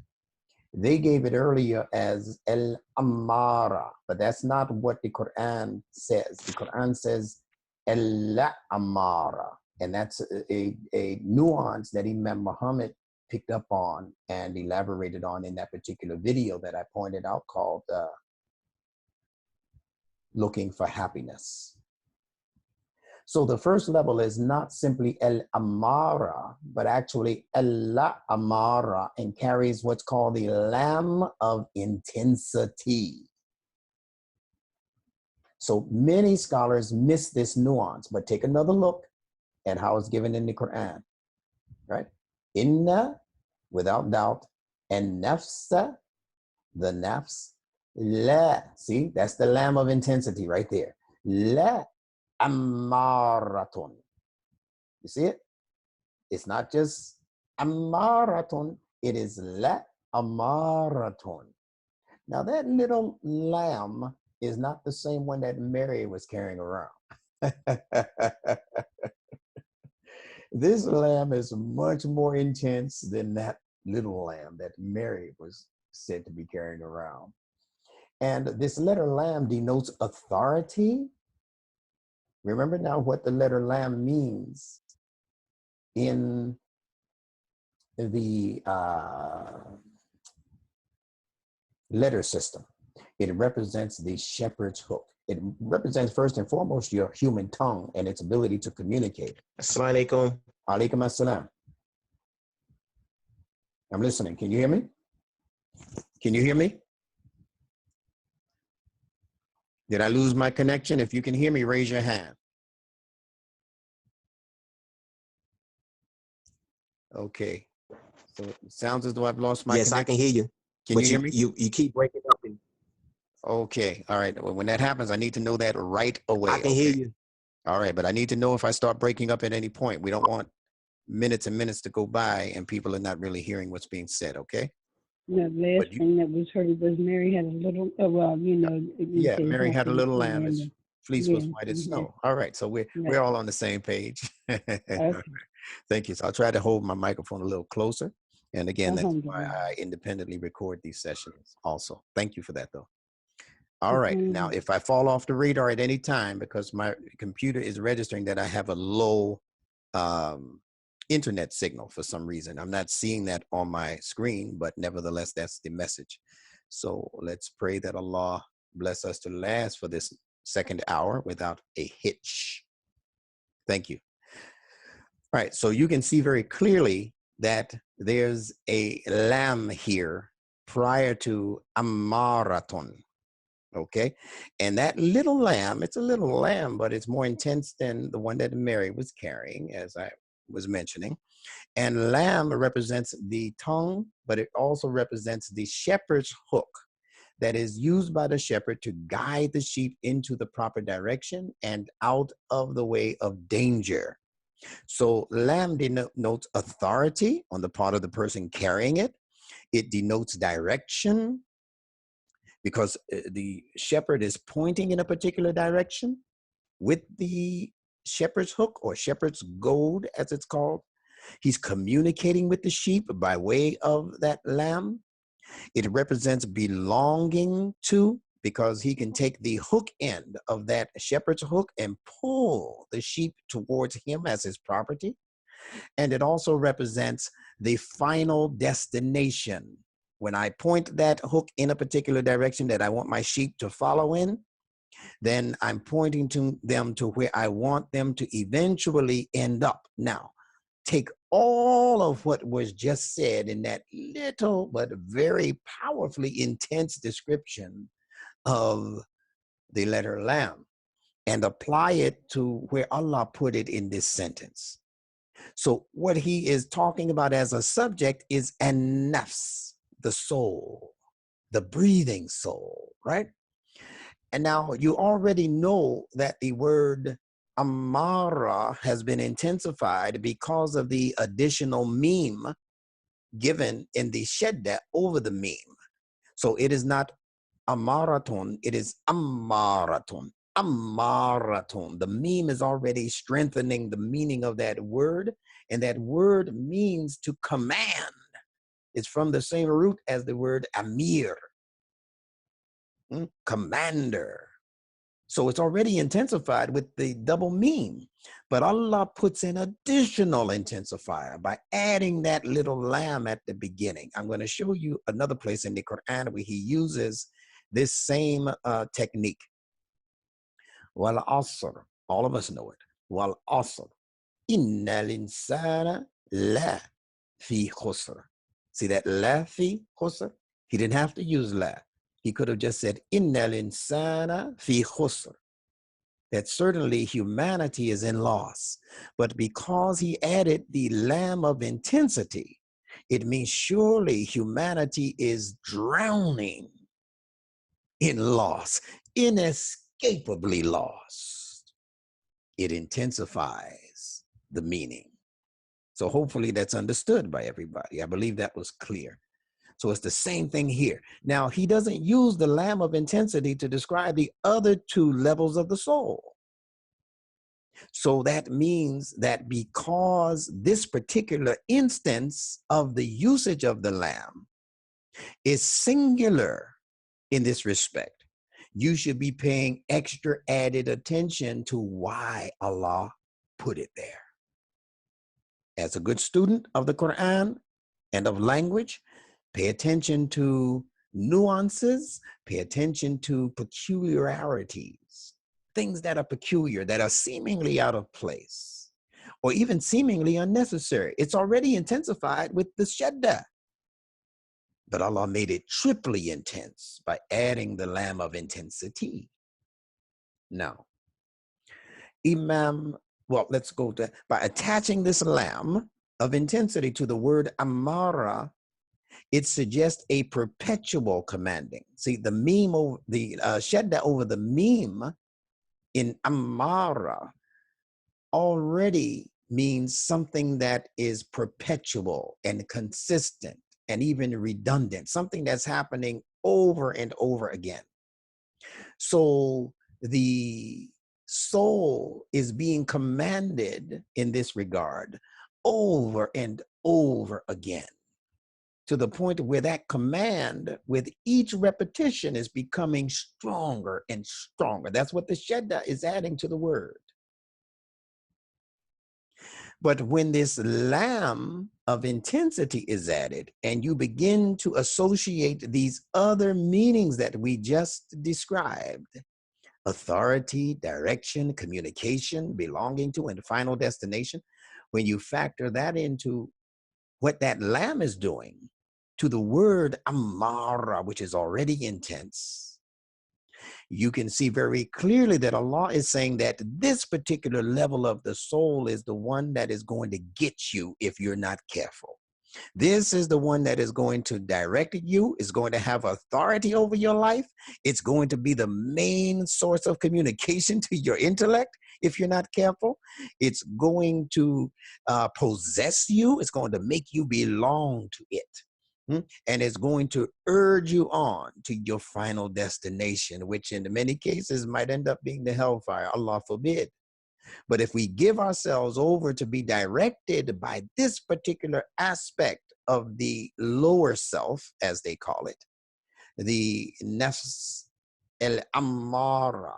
they gave it earlier as al-amara, but that's not what the Quran says. The Quran says al-amara, and that's a nuance that Imam Muhammad picked up on and elaborated on in that particular video that I pointed out called Looking for Happiness. So the first level is not simply el-amara, but actually el-amara, and carries what's called the lam of intensity. So many scholars miss this nuance, but take another look at how it's given in the Quran, right? Inna, without doubt, and nafsa, the nafs, la, see, that's the lam of intensity right there. La ammaratun. You see it? It's not just ammaratun, it is la ammaratun. Now that little lamb is not the same one that Mary was carrying around. This lamb is much more intense than that little lamb that Mary was said to be carrying around. And this letter lam denotes authority. Remember now what the letter lam means in the letter system. It represents the shepherd's hook. It represents first and foremost your human tongue and its ability to communicate. Assalamu alaikum. Alaikum assalam. I'm listening. Can you hear me? Can you hear me? Did I lose my connection? If you can hear me, raise your hand. Okay. So it sounds as though I've lost my connection. Yes, I can hear you. Can you hear me? You keep breaking up. Okay. All right. Well, when that happens, I need to know that right away. I can hear you. All right. But I need to know if I start breaking up at any point. We don't want minutes and minutes to go by and people are not really hearing what's being said. Okay. The last thing that was heard was Mary had a little, well, you know. Yeah, Mary had a little lamb. Its fleece was white as snow. All right, so we're all on the same page. Okay. Thank you. So I'll try to hold my microphone a little closer. And again, that's why I independently record these sessions also. Thank you for that, though. All right, now if I fall off the radar at any time because my computer is registering that I have a low internet signal for some reason. I'm not seeing that on my screen, but nevertheless, that's the message. So let's pray that Allah bless us to last for this second hour without a hitch. Thank you. All right, so you can see very clearly that there's a lamb here prior to Ammaratun. Okay, and that little lamb, it's a little lamb, but it's more intense than the one that Mary was carrying, as I was mentioning. And lamb represents the tongue, but it also represents the shepherd's hook that is used by the shepherd to guide the sheep into the proper direction and out of the way of danger. So lamb denotes authority on the part of the person carrying it. It denotes direction. because the shepherd is pointing in a particular direction with the shepherd's hook or shepherd's goad, as it's called. He's communicating with the sheep by way of that lamb. It represents belonging to, because he can take the hook end of that shepherd's hook and pull the sheep towards him as his property. And it also represents the final destination. When I point that hook in a particular direction that I want my sheep to follow in, then I'm pointing to them to where I want them to eventually end up. Now, take all of what was just said in that little but very powerfully intense description of the letter lamb and apply it to where Allah put it in this sentence. So what he is talking about as a subject is an nafs, the soul, the breathing soul, right? And now you already know that the word amara has been intensified because of the additional meme given in the shedda over the meme. So it is not amaraton, it is amaraton. Amaraton. The meme is already strengthening the meaning of that word, and that word means to command. It's from the same root as the word amir, commander. So it's already intensified with the double meme, but Allah puts an additional intensifier by adding that little lamb at the beginning. I'm going to show you another place in the Quran where he uses this same technique. Wal asr, all of us know it. Wal asr, inna linsana la fi khusr. See that la fi khusr? He didn't have to use la. He could have just said inna linsana fi khusr. That certainly humanity is in loss. But because he added the lamb of intensity, it means surely humanity is drowning in loss, inescapably lost. It intensifies the meaning. So hopefully that's understood by everybody. I believe that was clear. So it's the same thing here. Now, he doesn't use the lamb of intensity to describe the other two levels of the soul. So that means that because this particular instance of the usage of the lamb is singular in this respect, you should be paying extra added attention to why Allah put it there. As a good student of the Quran and of language, pay attention to nuances, pay attention to peculiarities, things that are peculiar, that are seemingly out of place, or even seemingly unnecessary. It's already intensified with the shadda, but Allah made it triply intense by adding the lamb of intensity. Now, let's go to, by attaching this lamb of intensity to the word amara, it suggests a perpetual commanding. See, the meme over the shadda over the meme in amara already means something that is perpetual and consistent and even redundant, something that's happening over and over again. So the soul is being commanded in this regard over and over again, to the point where that command with each repetition is becoming stronger and stronger. That's what the shadda is adding to the word. But when this lamb of intensity is added and you begin to associate these other meanings that we just described, authority, direction, communication, belonging to, and final destination, when you factor that into what that lamb is doing to the word amara, which is already intense, you can see very clearly that Allah is saying that this particular level of the soul is the one that is going to get you if you're not careful. This is the one that is going to direct you, is going to have authority over your life. It's going to be the main source of communication to your intellect if you're not careful. It's going to possess you. It's going to make you belong to it. And it's going to urge you on to your final destination, which in many cases might end up being the hellfire, Allah forbid. But if we give ourselves over to be directed by this particular aspect of the lower self, as they call it, the nafs al-ammara,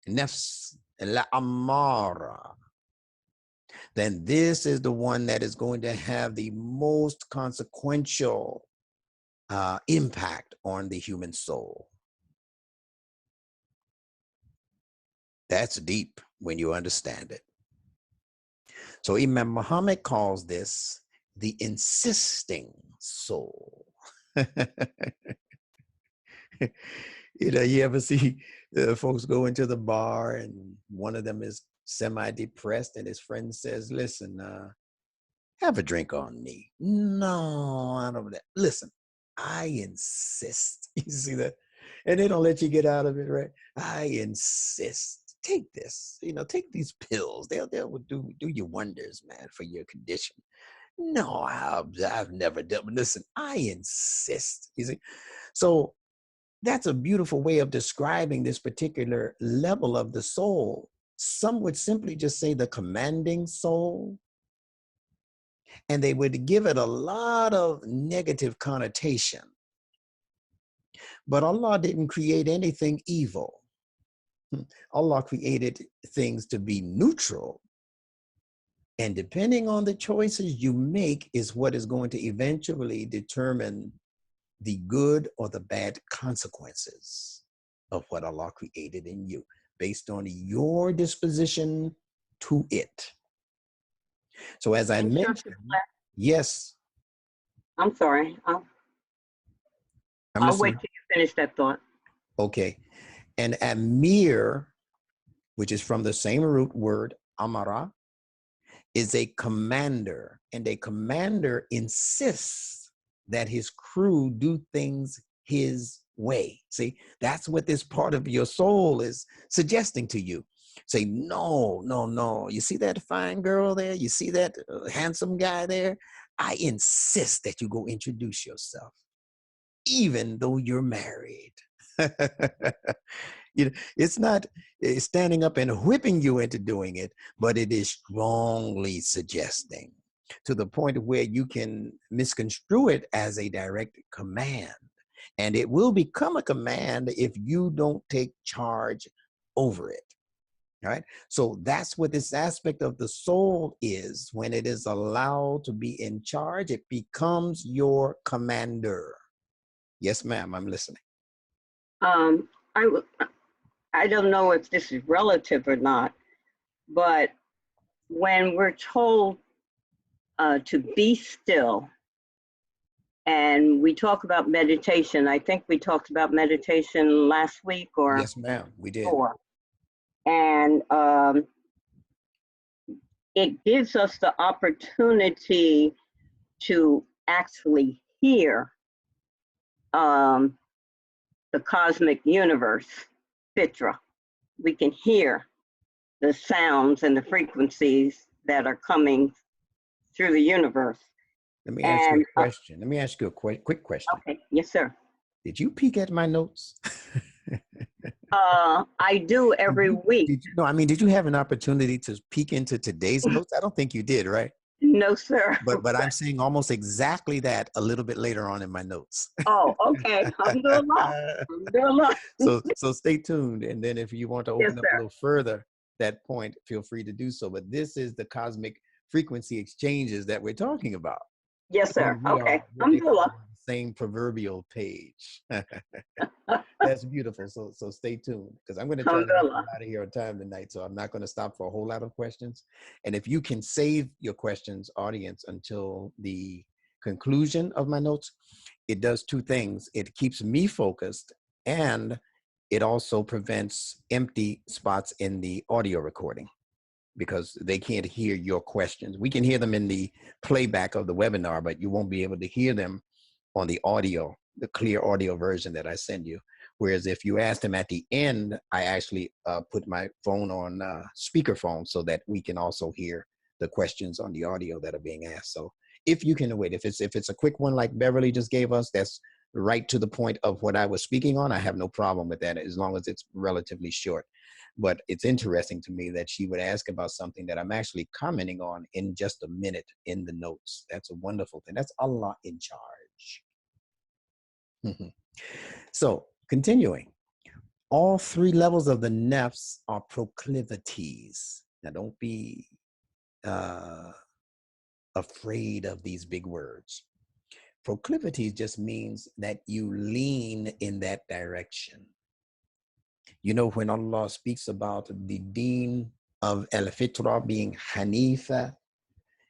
nafs al-ammara, then this is the one that is going to have the most consequential impact on the human soul. That's deep when you understand it. So Imam Muhammad calls this the insisting soul. You ever see folks go into the bar and one of them is semi-depressed and his friend says, listen, have a drink on me. No, I don't. Listen, I insist. You see that? And they don't let you get out of it, right? I insist. Take this. Take these pills. They'll do you wonders, man, for your condition. No, I've never done. Listen, I insist. You see? So that's a beautiful way of describing this particular level of the soul. Some would simply just say the commanding soul, and they would give it a lot of negative connotation. But Allah didn't create anything evil. Allah created things to be neutral. And depending on the choices you make is what is going to eventually determine the good or the bad consequences of what Allah created in you, based on your disposition to it. So as I mentioned, yes. I'm sorry. I'll wait till you finish that thought. Okay. And amir, which is from the same root word, amara, is a commander. And a commander insists that his crew do things his way. See, that's what this part of your soul is suggesting to you. Say, no, no, no. You see that fine girl there? You see that handsome guy there? I insist that you go introduce yourself, even though you're married. It's not standing up and whipping you into doing it, but it is strongly suggesting, to the point where you can misconstrue it as a direct command. And it will become a command if you don't take charge over it. All right. So that's what this aspect of the soul is. When it is allowed to be in charge, it becomes your commander. Yes, ma'am, I'm listening. I don't know if this is relative or not, but when we're told to be still, and we talk about meditation, I think we talked about meditation last week or yes, ma'am, we did. Before. And it gives us the opportunity to actually hear the cosmic universe, Fitra. We can hear the sounds and the frequencies that are coming through the universe. Let me ask you a question. Let me ask you a quick question. Okay, yes, sir. Did you peek at my notes? I do every week. Did you have an opportunity to peek into today's notes? I don't think you did, right? No, sir. But I'm saying almost exactly that a little bit later on in my notes. Oh, okay. I'm doing a lot. So stay tuned. And then if you want to open up a little further that point, feel free to do so. But this is the cosmic frequency exchanges that we're talking about. Yes, sir. Okay. I'm doing a lot. Same proverbial page. That's beautiful. So stay tuned, because I'm going to try to get out of here on time tonight. So I'm not going to stop for a whole lot of questions. And if you can save your questions, audience, until the conclusion of my notes, it does two things. It keeps me focused, and it also prevents empty spots in the audio recording, because they can't hear your questions. We can hear them in the playback of the webinar, but you won't be able to hear them on the audio, the clear audio version that I send you. Whereas if you ask them at the end, I actually put my phone on speakerphone so that we can also hear the questions on the audio that are being asked. So if you can avoid. If it's a quick one like Beverly just gave us, that's right to the point of what I was speaking on, I have no problem with that as long as it's relatively short. But it's interesting to me that she would ask about something that I'm actually commenting on in just a minute in the notes. That's a wonderful thing. That's Allah in charge. So continuing, all three levels of the nafs are proclivities. Now don't be afraid of these big words. Proclivities just means that you lean in that direction. You know, when Allah speaks about the deen of al-fitra being Hanifa,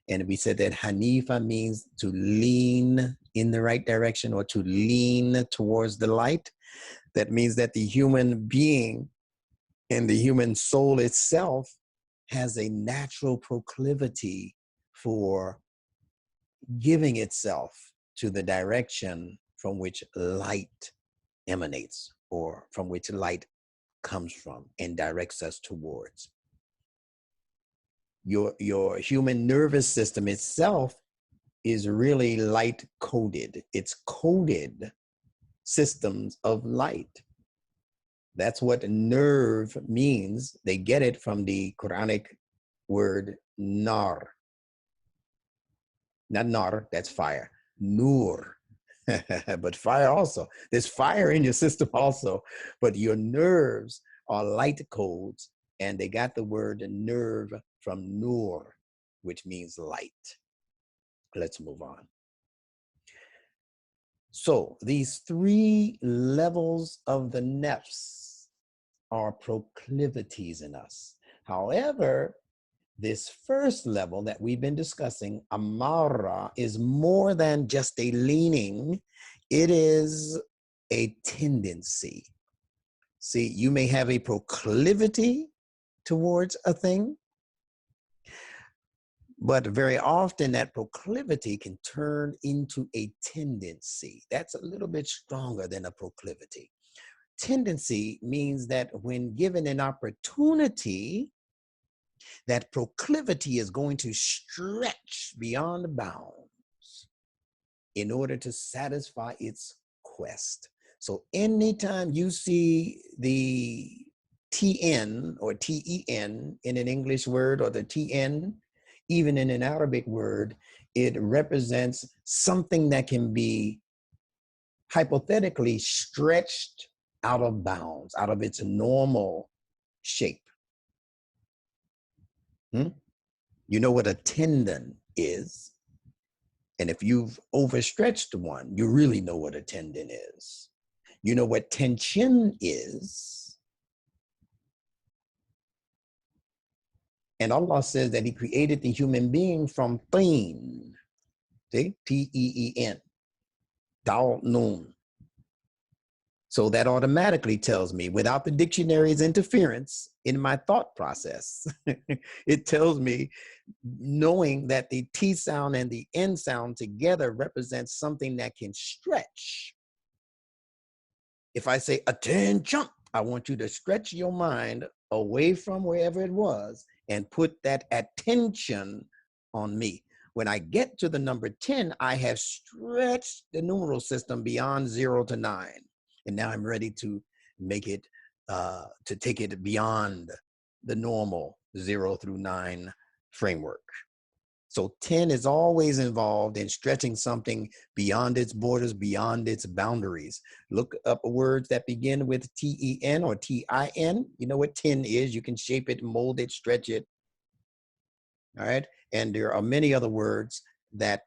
and we said that Hanifa means to lean in the right direction or to lean towards the light. That means that the human being and the human soul itself has a natural proclivity for giving itself to the direction from which light emanates or from which light comes from and directs us towards. Your human nervous system itself is really light coded. It's coded systems of light. That's what nerve means. They get it from the Qur'anic word nar. Not nar, that's fire. Nur. But fire also. There's fire in your system also. But your nerves are light codes, and they got the word nerve from nur, which means light. Let's move on. So these three levels of the nafs are proclivities in us. However, this first level that we've been discussing, amara, is more than just a leaning. It is a tendency. See, you may have a proclivity towards a thing, but very often that proclivity can turn into a tendency. That's a little bit stronger than a proclivity. Tendency means that when given an opportunity, that proclivity is going to stretch beyond bounds in order to satisfy its quest. So anytime you see the TN or TEN in an English word, or the TN, even in an Arabic word, it represents something that can be hypothetically stretched out of bounds, out of its normal shape. You know what a tendon is. And if you've overstretched one, you really know what a tendon is. You know what tension is. And Allah says that He created the human being from teen. See? T-E-E-N. Dal Nun. So that automatically tells me, without the dictionary's interference in my thought process, it tells me, knowing that the T sound and the N sound together represents something that can stretch. If I say attention, I want you to stretch your mind away from wherever it was and put that attention on me. When I get to the number 10, I have stretched the numeral system beyond 0 to 9. And now I'm ready to make it, to take it beyond the normal 0 through 9 framework. So 10 is always involved in stretching something beyond its borders, beyond its boundaries. Look up words that begin with T-E-N or T-I-N. You know what 10 is. You can shape it, mold it, stretch it. All right. And there are many other words that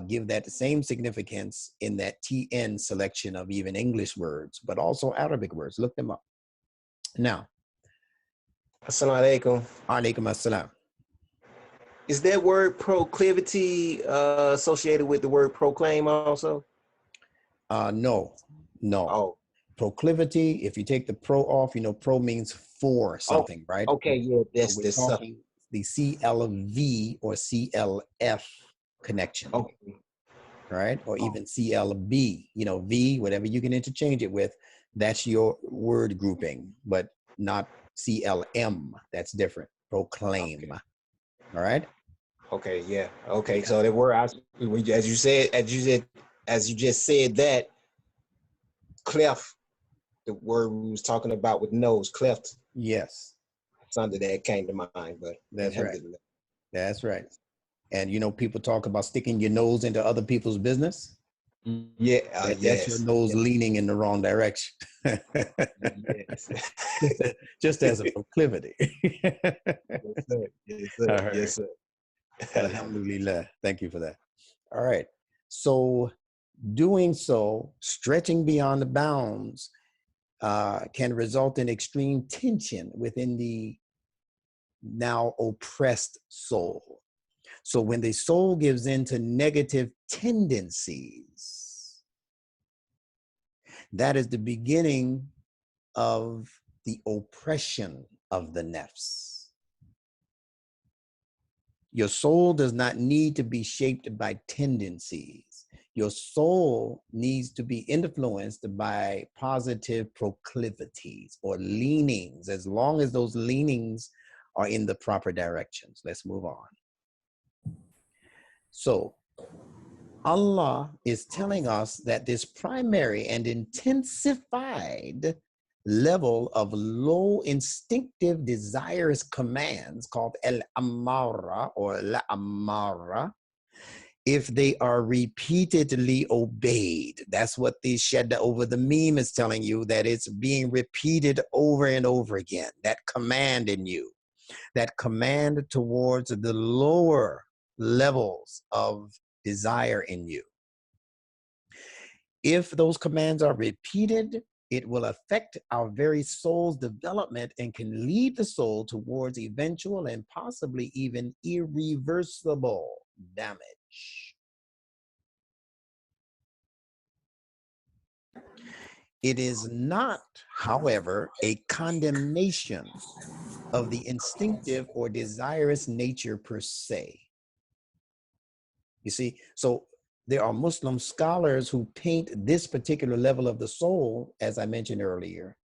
give that same significance in that TN selection of even English words, but also Arabic words. Look them up. Now. Assalamu alaikum. Alaikum assalam. Is that word proclivity associated with the word proclaim also? No. Oh. Proclivity, if you take the pro off, you know, pro means for something, right? Okay, yeah, that's so we're talking the CLV or CLF connection. Okay. Right? Or even CLB, you know, V, whatever you can interchange it with, that's your word grouping, but not CLM. That's different. Proclaim. Okay. All right? Okay, yeah. Okay, so there were, as you just said that cleft, the word we was talking about with nose, cleft, Yes, something that came to mind, but that's right. alhamdulillah. That's right. And you know, people talk about sticking your nose into other people's business. Yeah, That's your yes. nose leaning in the wrong direction. Yes. just as a proclivity. Yes, sir. Yes, sir. All right. Yes, sir. Alhamdulillah. Thank you for that. All right. So doing so, stretching beyond the bounds, can result in extreme tension within the now oppressed soul. So when the soul gives in to negative tendencies, that is the beginning of the oppression of the nafs. Your soul does not need to be shaped by tendencies. Your soul needs to be influenced by positive proclivities or leanings, as long as those leanings are in the proper directions. Let's move on. So Allah is telling us that this primary and intensified level of low instinctive desires commands called al-amara or la-amara, if they are repeatedly obeyed. That's what the shadda over the meme is telling you, that it's being repeated over and over again. That command in you, that command towards the lower levels of desire in you. If those commands are repeated, it will affect our very soul's development and can lead the soul towards eventual and possibly even irreversible damage. It is not, however, a condemnation of the instinctive or desirous nature per se. You see, so there are Muslim scholars who paint this particular level of the soul, as I mentioned earlier,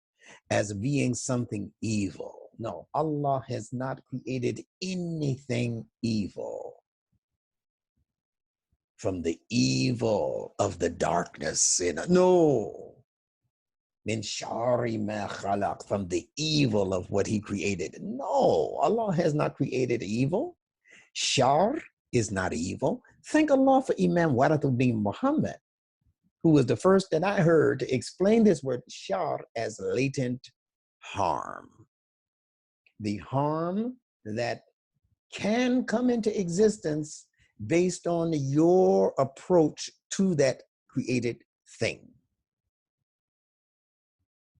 as being something evil. No, Allah has not created anything evil. From the evil of the darkness, no. Min shari ma khalaq, from the evil of what he created. No, Allah has not created evil. Shar is not evil. Thank Allah for Imam Waratul bin Muhammad, who was the first that I heard to explain this word shar as latent harm. The harm that can come into existence based on your approach to that created thing.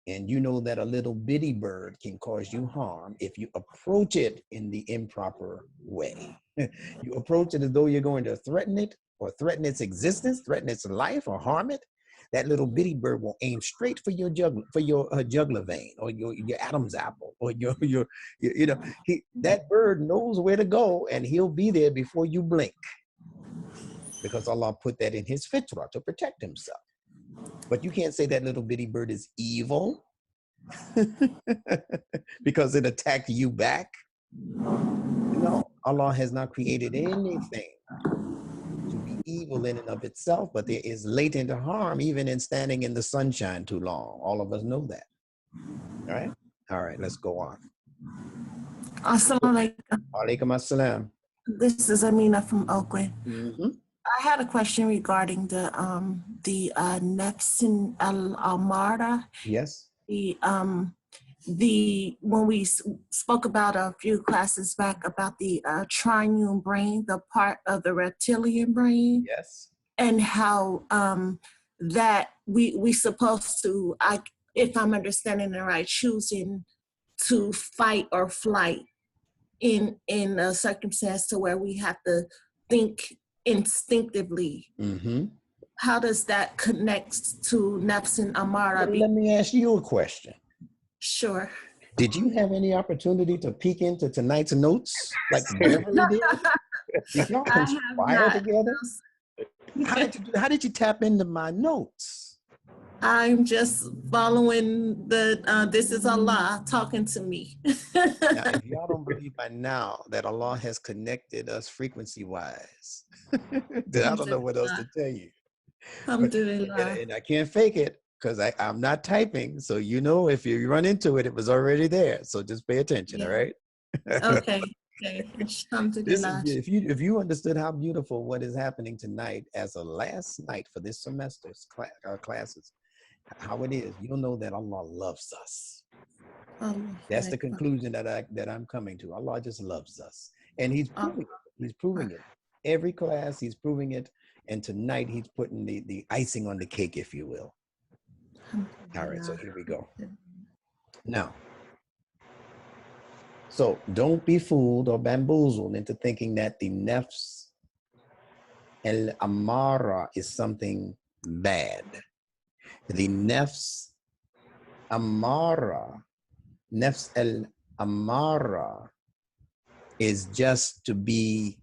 And you know that a little bitty bird can cause you harm if you approach it in the improper way. You approach it as though you're going to threaten it or threaten its existence, threaten its life, or harm it. That little bitty bird will aim straight for your jugular vein or your Adam's apple or that bird knows where to go and he'll be there before you blink, because Allah put that in his fitrah to protect himself. But you can't say that little bitty bird is evil because it attacked you back. No, Allah has not created anything to be evil in and of itself, but there is latent harm even in standing in the sunshine too long. All of us know that. All right? All right, let's go on. Assalamu alaikum. Alaikum assalam. This is Amina from Oakland. Mm-hmm. I had a question regarding the nafs al-amara. Yes. When we spoke about a few classes back about the triune brain, the part of the reptilian brain. Yes. And how that we supposed to, if I'm understanding it right, choosing to fight or flight in a circumstance to where we have to think instinctively. Mm-hmm. How does that connect to nafs and amara? Let me ask you a question. Sure. Did you have any opportunity to peek into tonight's notes like Beverly did? Did y'all conspire together? How did you tap into my notes? I'm just following the, this is Allah talking to me. Now, if y'all don't believe by now that Allah has connected us frequency-wise, then I don't know what else to tell you. But, Alhamdulillah. and I can't fake it because I'm not typing. So you know, if you run into it, it was already there. So just pay attention, all Yeah. right? Okay. Okay. This is, Alhamdulillah. if you understood how beautiful what is happening tonight as a last night for this semester's classes, how it is, you'll know that Allah loves us. That's the conclusion that I'm coming to. Allah just loves us, and He's proving it. He's proving it. Every class, He's proving it, and tonight He's putting the icing on the cake, if you will. All right, so here we go. Now, so don't be fooled or bamboozled into thinking that the nafs al-amara is something bad. The nafs amara, nafs al-amara, is just to be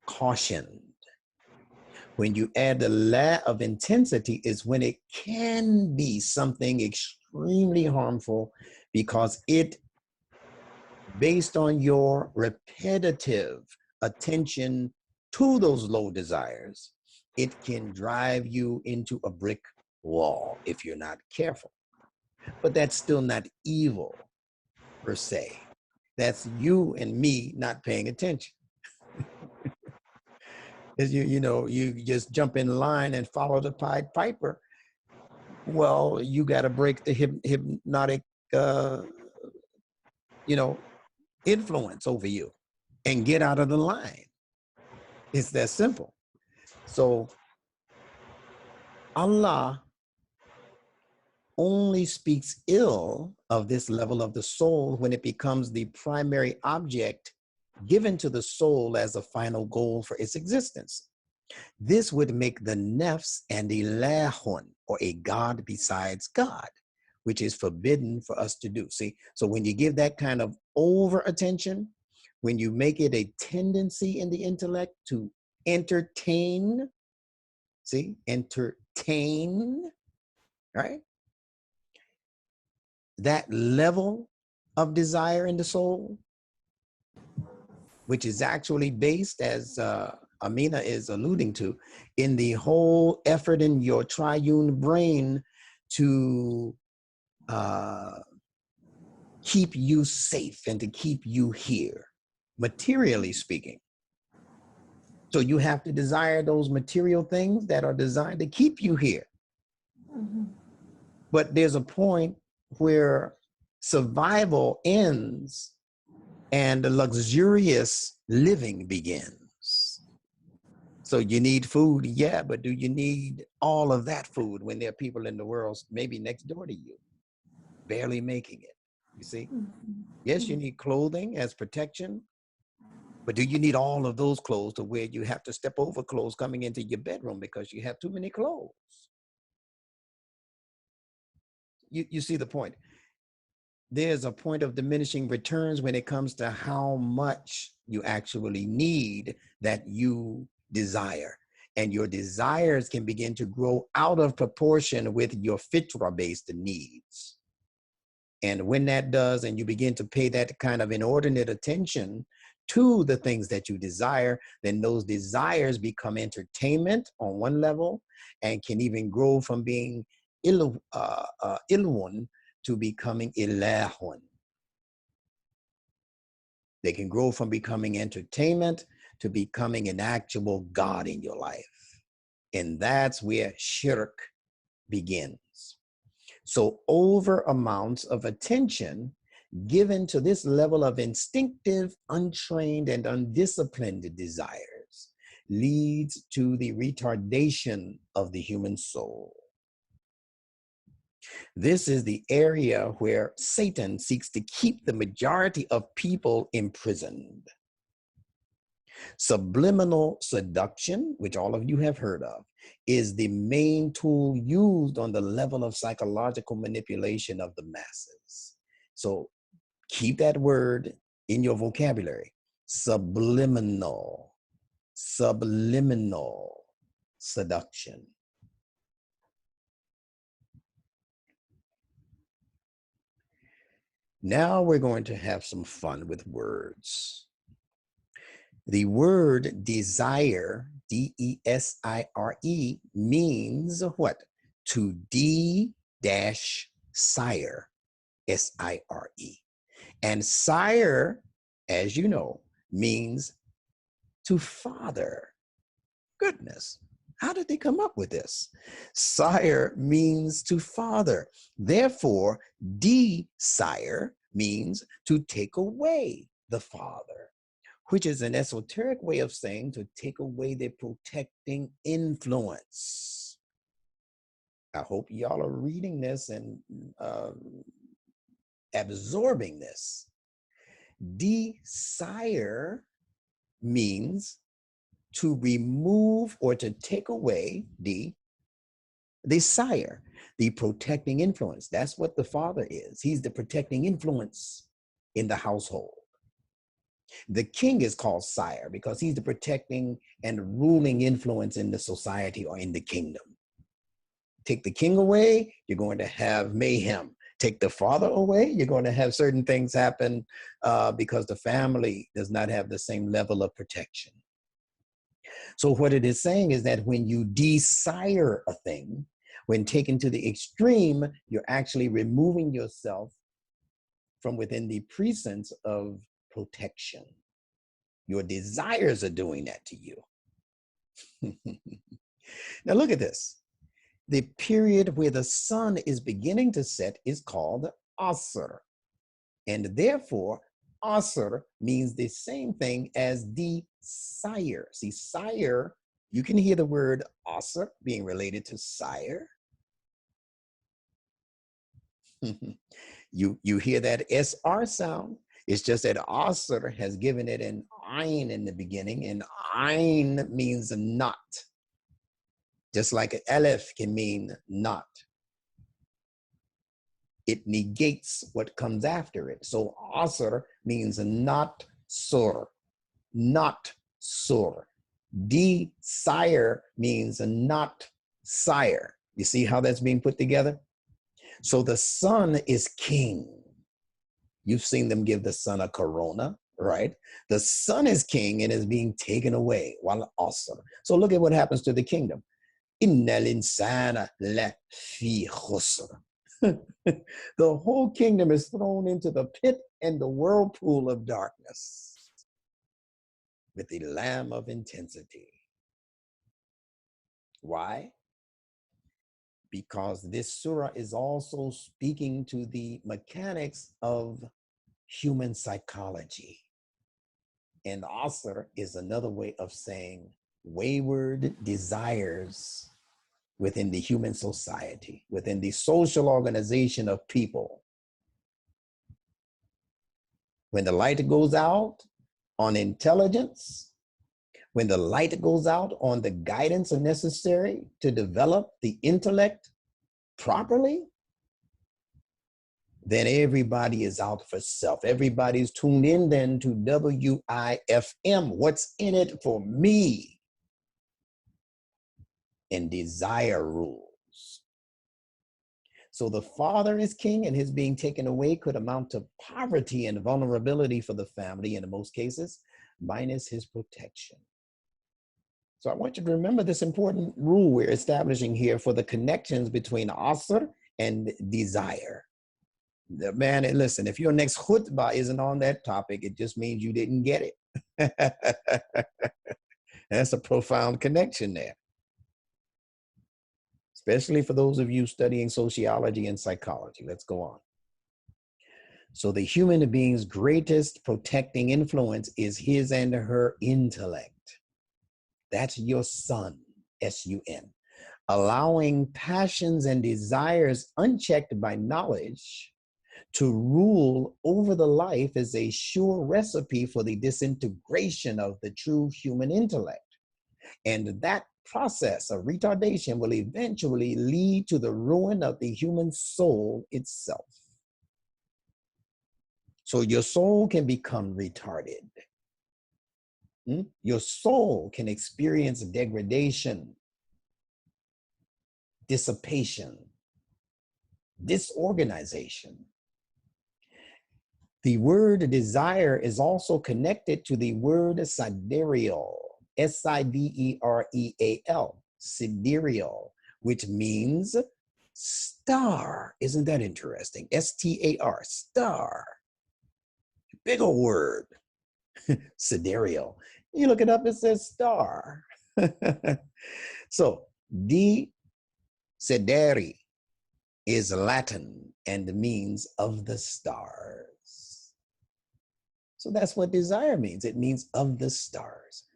cautioned. When you add the la of intensity is when it can be something extremely harmful, because it, based on your repetitive attention to those low desires, it can drive you into a brick wall if you're not careful. But that's still not evil per se. That's you and me not paying attention. Is you just jump in line and follow the Pied Piper. Well, you got to break the hypnotic, influence over you and get out of the line. It's that simple. So Allah only speaks ill of this level of the soul when it becomes the primary object given to the soul as a final goal for its existence. This would make the nafs and ilahun, or a god besides God, which is forbidden for us to do. See, so when you give that kind of over attention, when you make it a tendency in the intellect to entertain, see, entertain, right? That level of desire in the soul, which is actually based, as Amina is alluding to, in the whole effort in your triune brain to keep you safe and to keep you here, materially speaking. So you have to desire those material things that are designed to keep you here. But there's a point where survival ends and the luxurious living begins. So you need food, yeah, but do you need all of that food when there are people in the world maybe next door to you, barely making it? You see? Yes, you need clothing as protection, but do you need all of those clothes to where you have to step over clothes coming into your bedroom because you have too many clothes? You see the point? There's a point of diminishing returns when it comes to how much you actually need that you desire. And your desires can begin to grow out of proportion with your fitra-based needs. And when that does, and you begin to pay that kind of inordinate attention to the things that you desire, then those desires become entertainment on one level and can even grow from being ilwun to becoming ilahun. They can grow from becoming entertainment to becoming an actual God in your life. And that's where shirk begins. So over amounts of attention given to this level of instinctive, untrained, and undisciplined desires leads to the retardation of the human soul. This is the area where Satan seeks to keep the majority of people imprisoned. Subliminal seduction, which all of you have heard of, is the main tool used on the level of psychological manipulation of the masses. So keep that word in your vocabulary. Subliminal seduction. Now we're going to have some fun with words. The word desire, D-E-S-I-R-E, means what? To sire, S-I-R-E. And sire, as you know, means to father. Goodness, how did they come up with this? Sire means to father. Therefore, desire means to take away the father, which is an esoteric way of saying to take away the protecting influence. I hope y'all are reading this and absorbing this. Desire means to remove or to take away the sire, the protecting influence. That's what the father is. He's the protecting influence in the household. The king is called sire because he's the protecting and ruling influence in the society or in the kingdom. Take the king away, you're going to have mayhem. Take the father away, you're going to have certain things happen because the family does not have the same level of protection. So what it is saying is that when you desire a thing, when taken to the extreme, you're actually removing yourself from within the precincts of protection. Your desires are doing that to you. Now look at this. The period where the sun is beginning to set is called Asr. And therefore, Asr means the same thing as desire. See, sire, you can hear the word Asr being related to sire. You hear that SR sound. It's just that Asr has given it an Ain in the beginning, and Ain means not. Just like an Aleph can mean not. It negates what comes after it. So Asr means not sur, not sur. Desire means not sire. You see how that's being put together? So the sun is king. You've seen them give the sun a corona, right? The sun is king and is being taken away while Asr. So look at what happens to the kingdom. Innal insana la fi khusr. The whole kingdom is thrown into the pit and the whirlpool of darkness with the lamb of intensity. Why? Because this surah is also speaking to the mechanics of human psychology. And Asr is another way of saying wayward desires within the human society, within the social organization of people. When the light goes out on intelligence, when the light goes out on the guidance necessary to develop the intellect properly, then everybody is out for self. Everybody's tuned in then to WIFM. What's in it for me? And desire rules. So the father is king, and his being taken away could amount to poverty and vulnerability for the family in most cases, minus his protection. So I want you to remember this important rule we're establishing here for the connections between Asr and desire. Man, listen, if your next khutbah isn't on that topic, it just means you didn't get it. That's a profound connection there, especially for those of you studying sociology and psychology. Let's go on. So the human being's greatest protecting influence is his and her intellect. That's your sun, S-U-N. Allowing passions and desires unchecked by knowledge to rule over the life is a sure recipe for the disintegration of the true human intellect. And that process of retardation will eventually lead to the ruin of the human soul itself. So your soul can become retarded. Your soul can experience degradation, dissipation, disorganization. The word desire is also connected to the word sidereal, sidereal, sidereal, which means star. Isn't that interesting? star, star. Big old word, sidereal. You look it up, it says star. So, di sederi is Latin and means of the stars. So that's what desire means. It means of the stars,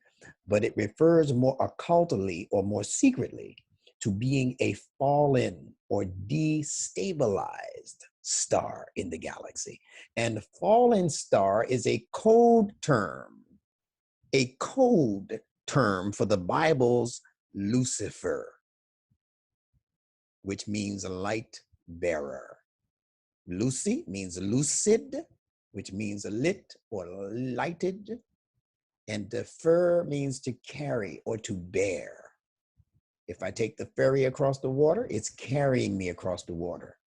but it refers more occultly or more secretly to being a fallen or destabilized star in the galaxy. And fallen star is a code term for the Bible's Lucifer, which means light bearer. Lucy means lucid, which means lit or lighted. And defer means to carry or to bear. If I take the ferry across the water, it's carrying me across the water.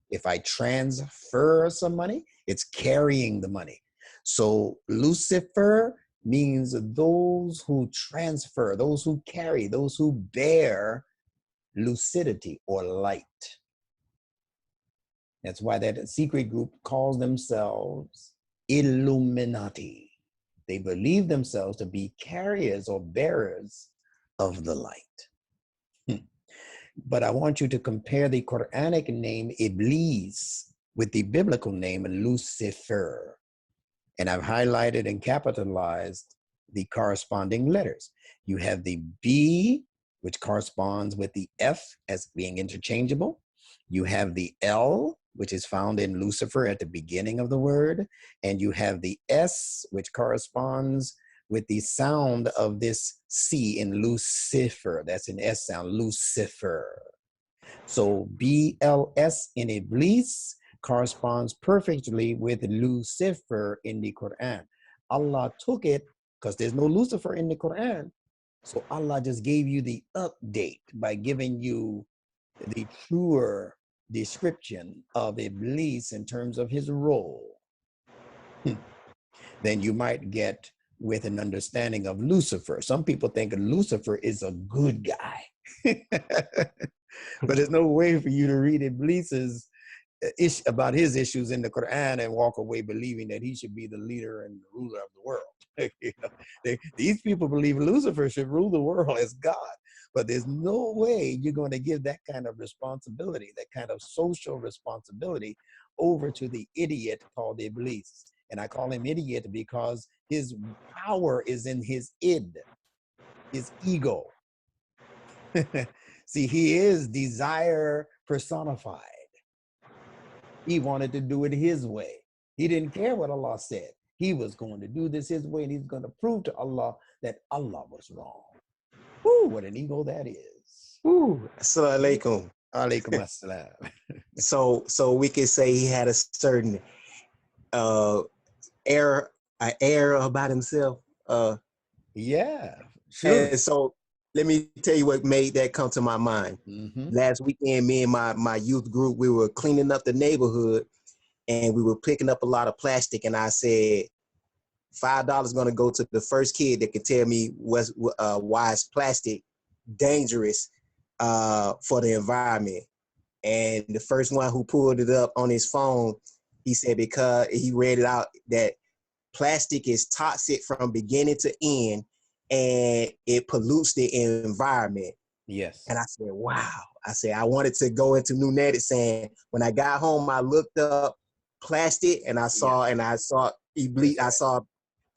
If I transfer some money, it's carrying the money. So Lucifer means those who transfer, those who carry, those who bear lucidity or light. That's why that secret group calls themselves Illuminati. They believe themselves to be carriers or bearers of the light. But I want you to compare the Qur'anic name Iblis with the biblical name Lucifer. And I've highlighted and capitalized the corresponding letters. You have the B, which corresponds with the F as being interchangeable. You have the L, which is found in Lucifer at the beginning of the word. And you have the S, which corresponds with the sound of this C in Lucifer. That's an S sound, Lucifer. So BLS in Iblis corresponds perfectly with Lucifer in the Quran. Allah took it because there's no Lucifer in the Quran. So Allah just gave you the update by giving you the truer description of Iblis in terms of his role. Then you might get with an understanding of Lucifer. Some people think Lucifer is a good guy. But there's no way for you to read Iblis's about his issues in the Quran and walk away believing that he should be the leader and the ruler of the world. These people believe Lucifer should rule the world as God, but there's no way you're going to give that kind of responsibility, that kind of social responsibility over to the idiot called Iblis. And I call him idiot because his power is in his id, his ego. See, he is desire personified. He wanted to do it his way. He didn't care what Allah said. He was going to do this his way, and he's going to prove to Allah that Allah was wrong. Ooh, what an ego that is. Ooh, assalamu alaikum. Alaikum assalam. So we could say he had a certain air about himself. Yeah, sure. And so let me tell you what made that come to my mind. Last weekend, me and my youth group, we were cleaning up the neighborhood and we were picking up a lot of plastic. And I said, $5 is going to go to the first kid that can tell me why is plastic dangerous for the environment. And the first one who pulled it up on his phone, he said because he read it out that plastic is toxic from beginning to end and it pollutes the environment. Yes. And I said, wow. I said, I wanted to go into NuNetics, saying when I got home, I looked up plastic and I saw Iblis. I saw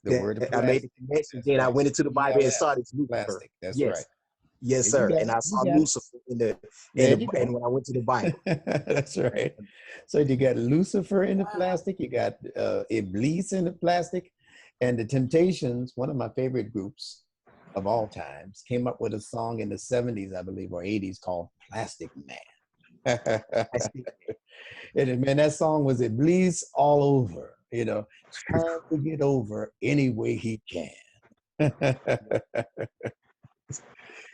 the word I made the connection. Then I went into the Bible and saw this Lucifer. Plastic. That's yes. right. Yes, sir. And I saw Lucifer and when I went to the Bible. That's right. So you got Lucifer in the plastic, you got Iblis in the plastic, and the Temptations, one of my favorite groups of all times, came up with a song in the 70s, I believe, or 80s called Plastic Man. And man, that song was Iblis all over, trying to get over any way he can.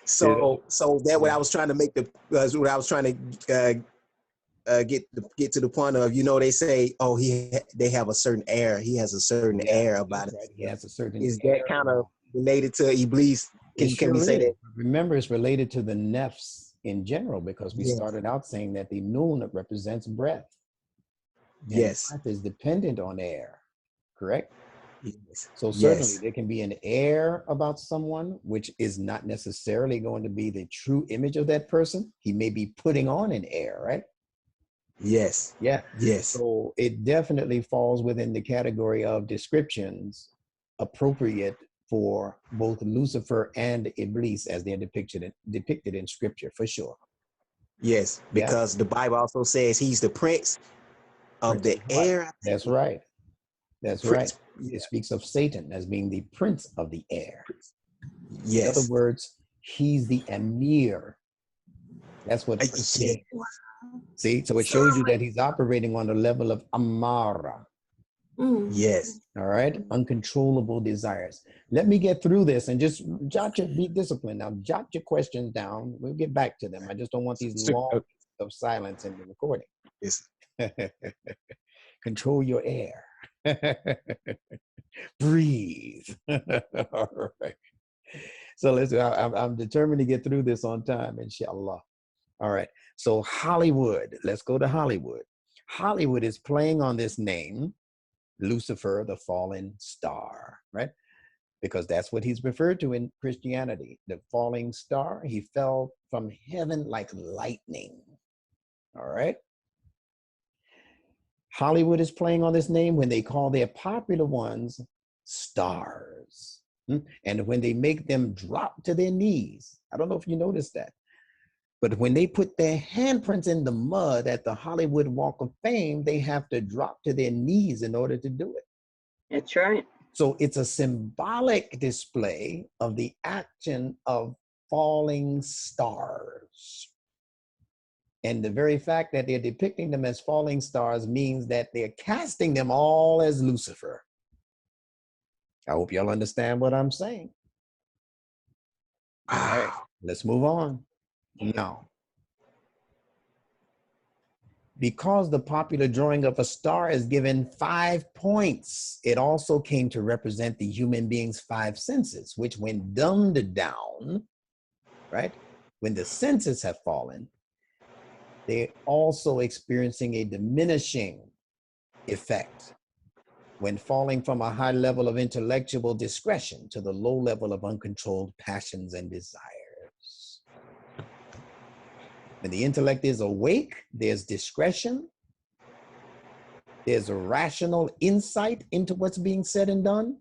So that what I was trying to make what I was trying to get to the point of, you know, they say, oh, they have a certain air. He has a certain air about it. Right. He has a certain Is air. that kind of related to Iblis? Can we say that? Remember, it's related to the nafs in general, because we started out saying that the noon represents breath. Yes. And breath is dependent on air, correct? Yes. So certainly there can be an air about someone, which is not necessarily going to be the true image of that person. He may be putting on an air, right? Yes. Yeah. Yes. So it definitely falls within the category of descriptions appropriate for both Lucifer and Iblis as they're depicted in scripture, for sure. Yes, because the Bible also says he's the prince of the air. That's right. That's right. It speaks of Satan as being the prince of the air. Yes. In other words, he's the emir. That's what see, so it shows you that he's operating on the level of amara. Yes. All right, uncontrollable desires. Let me get through this and just be disciplined. Now, jot your questions down. We'll get back to them. I just don't want these long of silence in the recording. Yes. Control your air. Breathe. All right. So listen, I'm determined to get through this on time, inshallah. All right. So Hollywood, let's go to Hollywood. Hollywood is playing on this name, Lucifer, the fallen star, right? Because that's what he's referred to in Christianity, the falling star. He fell from heaven like lightning. All right. Hollywood is playing on this name when they call their popular ones stars. And when they make them drop to their knees, I don't know if you noticed that, but when they put their handprints in the mud at the Hollywood Walk of Fame, they have to drop to their knees in order to do it. That's right. So it's a symbolic display of the action of falling stars. And the very fact that they're depicting them as falling stars means that they're casting them all as Lucifer. I hope y'all understand what I'm saying. All right, let's move on. Now, because the popular drawing of a star is given 5 points, it also came to represent the human being's 5 senses, which when dumbed down, right? When the senses have fallen, they're also experiencing a diminishing effect when falling from a high level of intellectual discretion to the low level of uncontrolled passions and desires. When the intellect is awake, there's discretion, there's a rational insight into what's being said and done.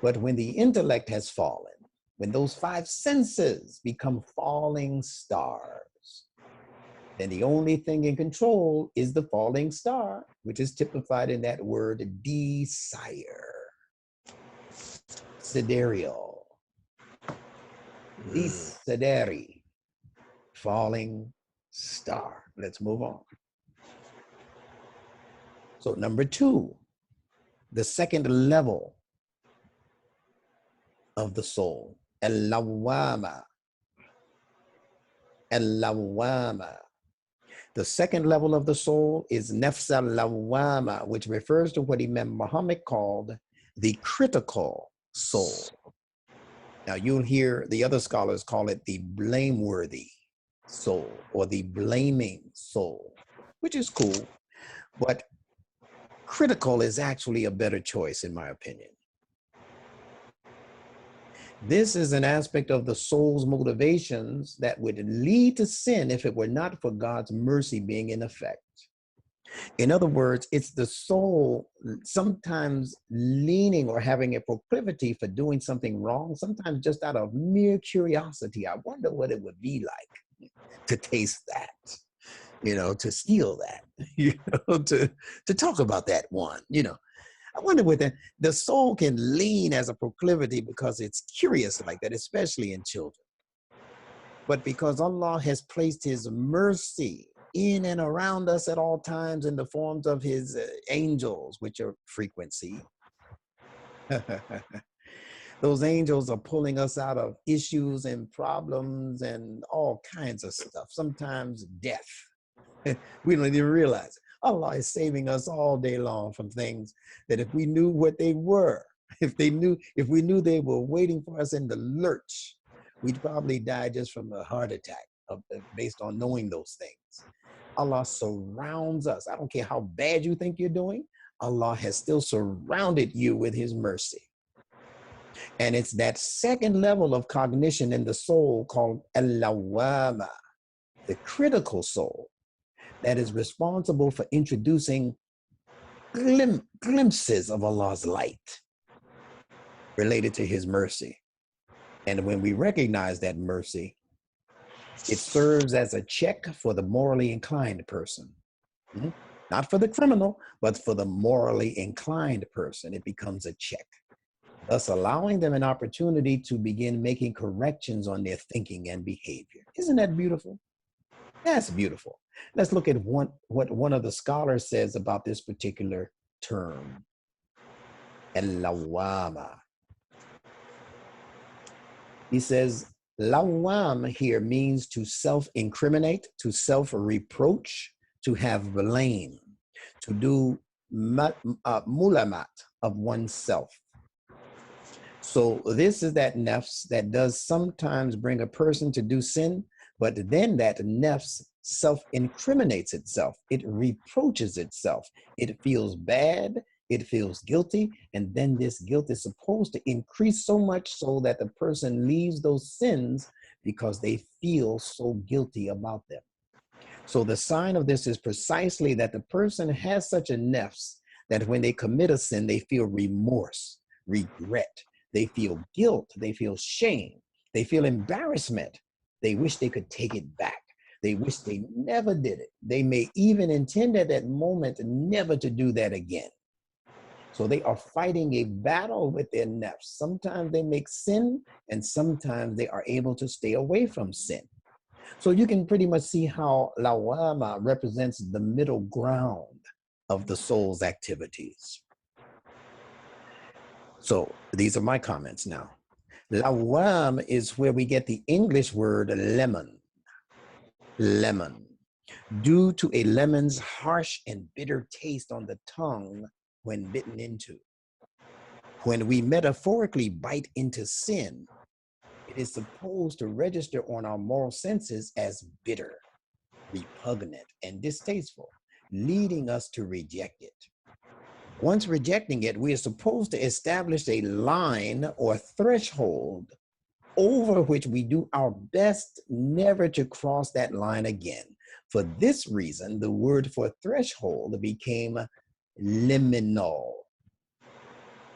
But when the intellect has fallen, when those 5 senses become falling stars, then the only thing in control is the falling star, which is typified in that word desire. Sidereal. Desideri. Falling star. Let's move on. So number 2, the second level of the soul, al-lawwama. Al-lawwama. The second level of the soul is nafs al-lawwama, which refers to what Imam Muhammad called the critical soul. Now you'll hear the other scholars call it the blameworthy soul or the blaming soul, which is cool, but critical is actually a better choice in my opinion. This is an aspect of the soul's motivations that would lead to sin if it were not for God's mercy being in effect. In other words, it's the soul sometimes leaning or having a proclivity for doing something wrong, sometimes just out of mere curiosity. I wonder what it would be like to taste that, you know, to steal that, you know, to talk about that one, you know. I wonder what the soul can lean as a proclivity because it's curious like that, especially in children. But because Allah has placed his mercy in and around us at all times in the forms of his angels, which are frequency. Those angels are pulling us out of issues and problems and all kinds of stuff, sometimes death. We don't even realize it. Allah is saving us all day long from things that if we knew what they were, if we knew they were waiting for us in the lurch, we'd probably die just from a heart attack based on knowing those things. Allah surrounds us. I don't care how bad you think you're doing, Allah has still surrounded you with his mercy. And it's that second level of cognition in the soul called al-lawama, the critical soul, that is responsible for introducing glimpses of Allah's light related to his mercy. And when we recognize that mercy, it serves as a check for the morally inclined person. Not for the criminal, but for the morally inclined person. It becomes a check, thus allowing them an opportunity to begin making corrections on their thinking and behavior. Isn't that beautiful? That's beautiful. Let's look at what one of the scholars says about this particular term, al-lawama. He says, lawam here means to self-incriminate, to self-reproach, to have blame, to do mulamat of oneself. So this is that nafs that does sometimes bring a person to do sin, but then that nafs self-incriminates itself. It reproaches itself. It feels bad. It feels guilty. And then this guilt is supposed to increase so much so that the person leaves those sins because they feel so guilty about them. So the sign of this is precisely that the person has such a nafs that when they commit a sin, they feel remorse, regret. They feel guilt. They feel shame. They feel embarrassment. They wish they could take it back. They wish they never did it. They may even intend at that moment never to do that again. So they are fighting a battle with their nafs. Sometimes they make sin, and sometimes they are able to stay away from sin. So you can pretty much see how lawama represents the middle ground of the soul's activities. So these are my comments now. Lawam is where we get the English word lemon. Lemon. Due to a lemon's harsh and bitter taste on the tongue when bitten into. When we metaphorically bite into sin, it is supposed to register on our moral senses as bitter, repugnant, and distasteful, leading us to reject it. Once rejecting it, we are supposed to establish a line or threshold over which we do our best never to cross that line again. For this reason, the word for threshold became liminal.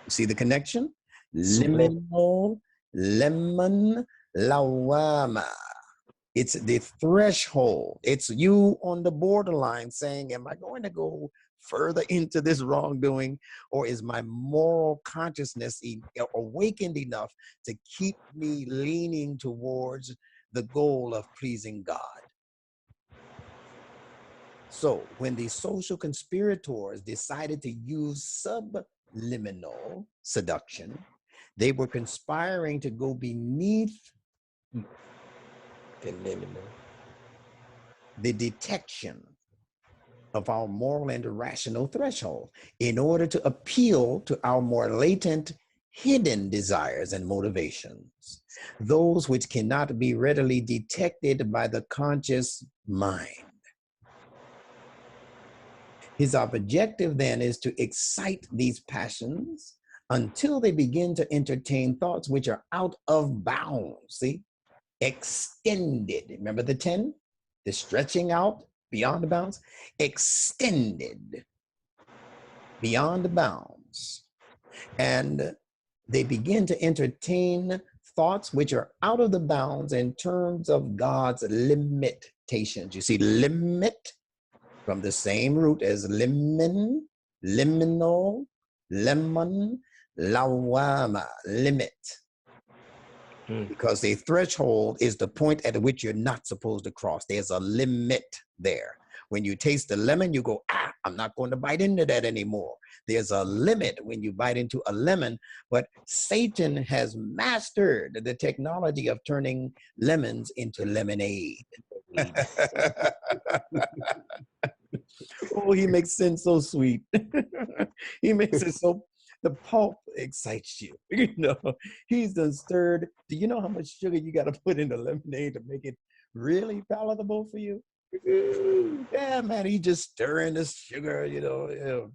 See the connection? Liminal, lemon, lawama. It's the threshold. It's you on the borderline saying, am I going to go further into this wrongdoing, or is my moral consciousness awakened enough to keep me leaning towards the goal of pleasing God? So when the social conspirators decided to use subliminal seduction, they were conspiring to go beneath the detection of our moral and rational threshold in order to appeal to our more latent, hidden desires and motivations, those which cannot be readily detected by the conscious mind. His objective then is to excite these passions until they begin to entertain thoughts which are out of bounds. See, extended. Remember the 10? The stretching out beyond the bounds? Extended beyond the bounds. And they begin to entertain thoughts which are out of the bounds in terms of God's limitations. You see, limit from the same root as lemon, liminal, lemon, lawama, limit. Because the threshold is the point at which you're not supposed to cross. There's a limit there. When you taste the lemon, you go, I'm not going to bite into that anymore. There's a limit when you bite into a lemon, but Satan has mastered the technology of turning lemons into lemonade. Oh, he makes sin so sweet. He makes it so, the pulp excites you. You know, he's done stirred. Do you know how much sugar you got to put in the lemonade to make it really palatable for you? Yeah, man, he just stirring the sugar,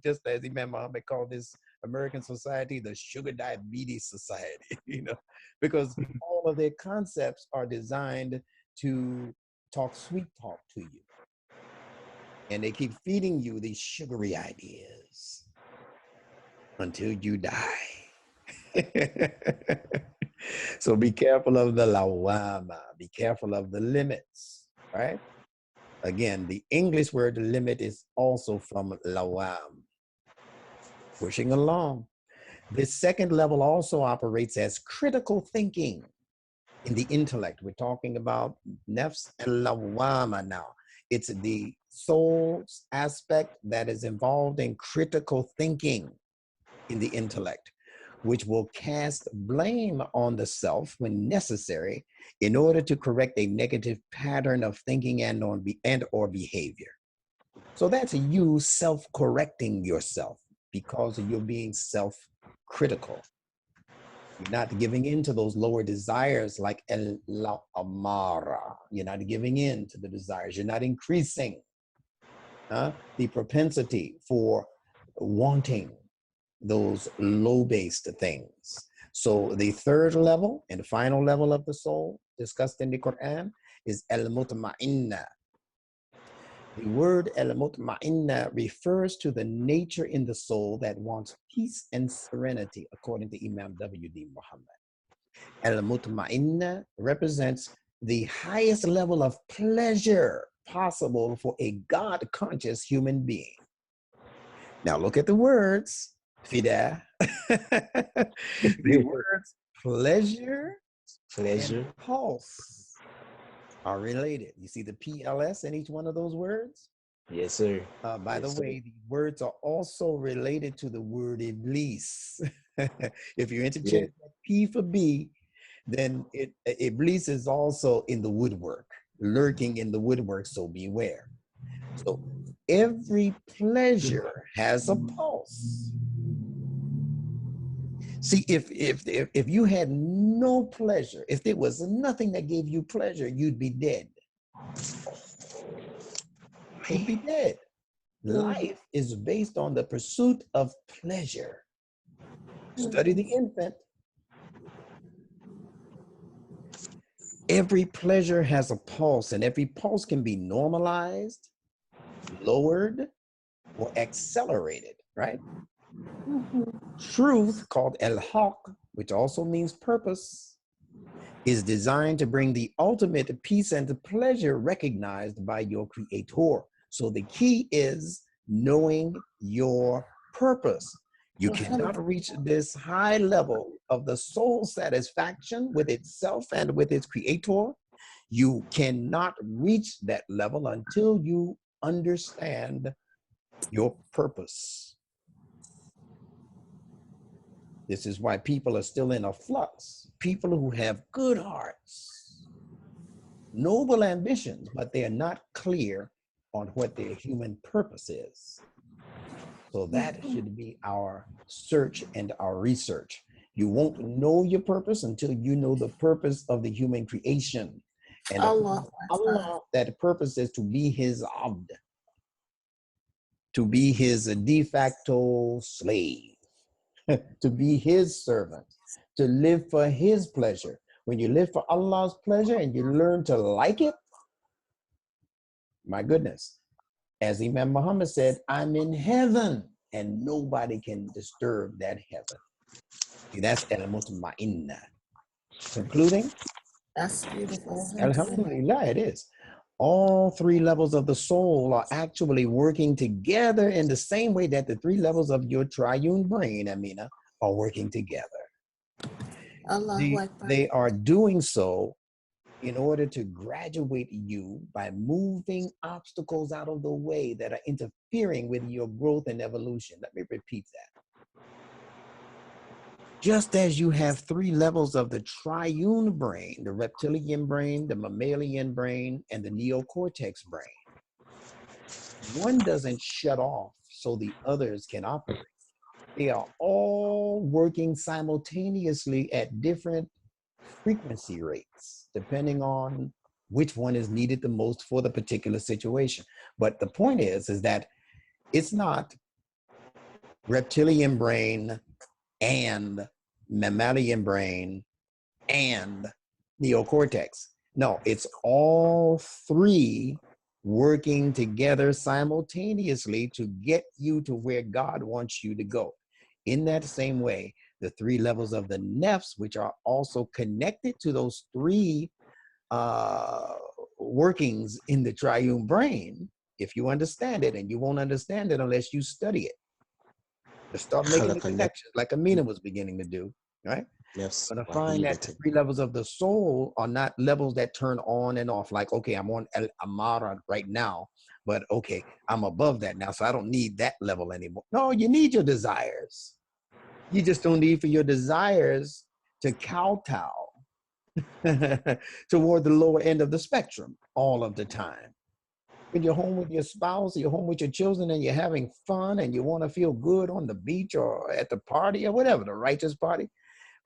just as Imam Muhammad called this American society the sugar diabetes society, because all of their concepts are designed to talk sweet talk to you. And they keep feeding you these sugary ideas until you die. So be careful of the lawama, be careful of the limits, right? Again, the English word limit is also from lawam, pushing along. This second level also operates as critical thinking in the intellect. We're talking about nafs and lawama now. It's the soul's aspect that is involved in critical thinking in the intellect, which will cast blame on the self when necessary in order to correct a negative pattern of thinking and or behavior. So that's you self-correcting yourself because you're being self-critical. You're not giving in to those lower desires like la amara. You're not giving in to the desires. You're not increasing the propensity for wanting those low-based things. So the third level and final level of the soul discussed in the Quran is al-mutma'inna. The word al-mutma'inna refers to the nature in the soul that wants peace and serenity, according to Imam W.D. Muhammad. Al-mutma'inna represents the highest level of pleasure possible for a God-conscious human being. Now look at the words. Fida. The words pleasure and pulse are related. You see the PLS in each one of those words? Yes, sir. By the way, the words are also related to the word Iblis. If you interchange P for B, then Iblis is also in the woodwork, lurking in the woodwork, so beware. So every pleasure has a pulse. See, if you had no pleasure, if there was nothing that gave you pleasure, you'd be dead. You'd be dead. Life is based on the pursuit of pleasure. Study the infant. Every pleasure has a pulse, and every pulse can be normalized, lowered, or accelerated, right? Truth, called el-haq, which also means purpose, is designed to bring the ultimate peace and the pleasure recognized by your creator. So the key is knowing your purpose. You cannot reach this high level of the soul satisfaction with itself and with its creator. You cannot reach that level until you understand your purpose. This is why people are still in a flux. People who have good hearts, noble ambitions, but they are not clear on what their human purpose is. So that should be our search and our research. You won't know your purpose until you know the purpose of the human creation. And Allah, that purpose is to be his abd, to be his de facto slave, to be his servant, to live for his pleasure. When you live for Allah's pleasure and you learn to like it, my goodness, as Imam Muhammad said, I'm in heaven and nobody can disturb that heaven. See, that's al-mutma'inna. Concluding? That's beautiful. Alhamdulillah, it is. All three levels of the soul are actually working together in the same way that the three levels of your triune brain, Amina, are working together. They are doing so in order to graduate you by moving obstacles out of the way that are interfering with your growth and evolution. Let me repeat that. Just as you have 3 levels of the triune brain, the reptilian brain, the mammalian brain, and the neocortex brain. One doesn't shut off so the others can operate. They are all working simultaneously at different frequency rates, depending on which one is needed the most for the particular situation. But the point is that it's not reptilian brain and mammalian brain and neocortex. No, it's all 3 working together simultaneously to get you to where God wants you to go. In that same way, the 3 levels of the nafs, which are also connected to those 3 workings in the triune brain, if you understand it, and you won't understand it unless you study it. Just start making the connections like Amina was beginning to do, right? Yes. But I find that the 3 levels of the soul are not levels that turn on and off. Like, okay, I'm on El Amara right now, but okay, I'm above that now, so I don't need that level anymore. No, you need your desires. You just don't need for your desires to kowtow toward the lower end of the spectrum all of the time. When you're home with your spouse, you're home with your children, and you're having fun, and you want to feel good on the beach or at the party or whatever, the righteous party,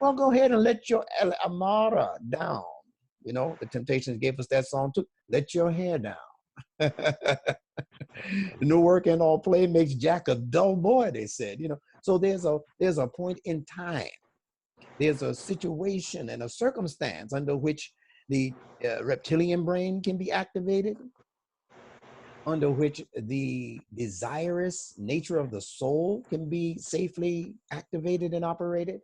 well, go ahead and let your El Amara down. You know, the Temptations gave us that song too. Let your hair down. No work and all play makes Jack a dull boy, they said. You know, so there's a point in time. There's a situation and a circumstance under which the reptilian brain can be activated, under which the desirous nature of the soul can be safely activated and operated.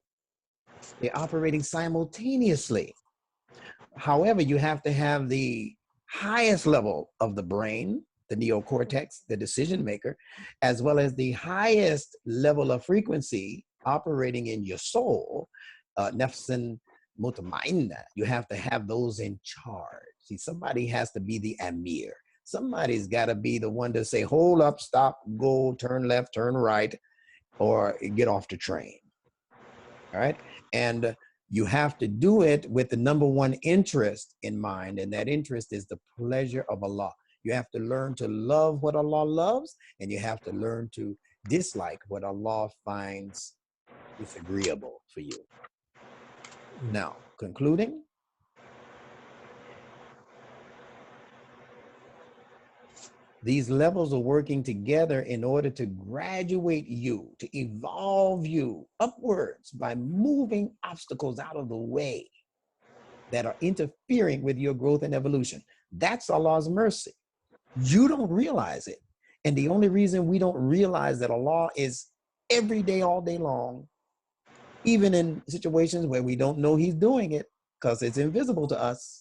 They're operating simultaneously. However, you have to have the highest level of the brain, the neocortex, the decision maker, as well as the highest level of frequency operating in your soul, nafs mutmainna. You have to have those in charge. See, somebody has to be the amir. Somebody's got to be the one to say, hold up, stop, go, turn left, turn right, or get off the train. All right. And you have to do it with the number 1 interest in mind. And that interest is the pleasure of Allah. You have to learn to love what Allah loves, and you have to learn to dislike what Allah finds disagreeable for you. Now, concluding, these levels are working together in order to graduate you, to evolve you upwards by moving obstacles out of the way that are interfering with your growth and evolution. That's Allah's mercy. You don't realize it. And the only reason we don't realize that Allah is every day, all day long, even in situations where we don't know He's doing it because it's invisible to us,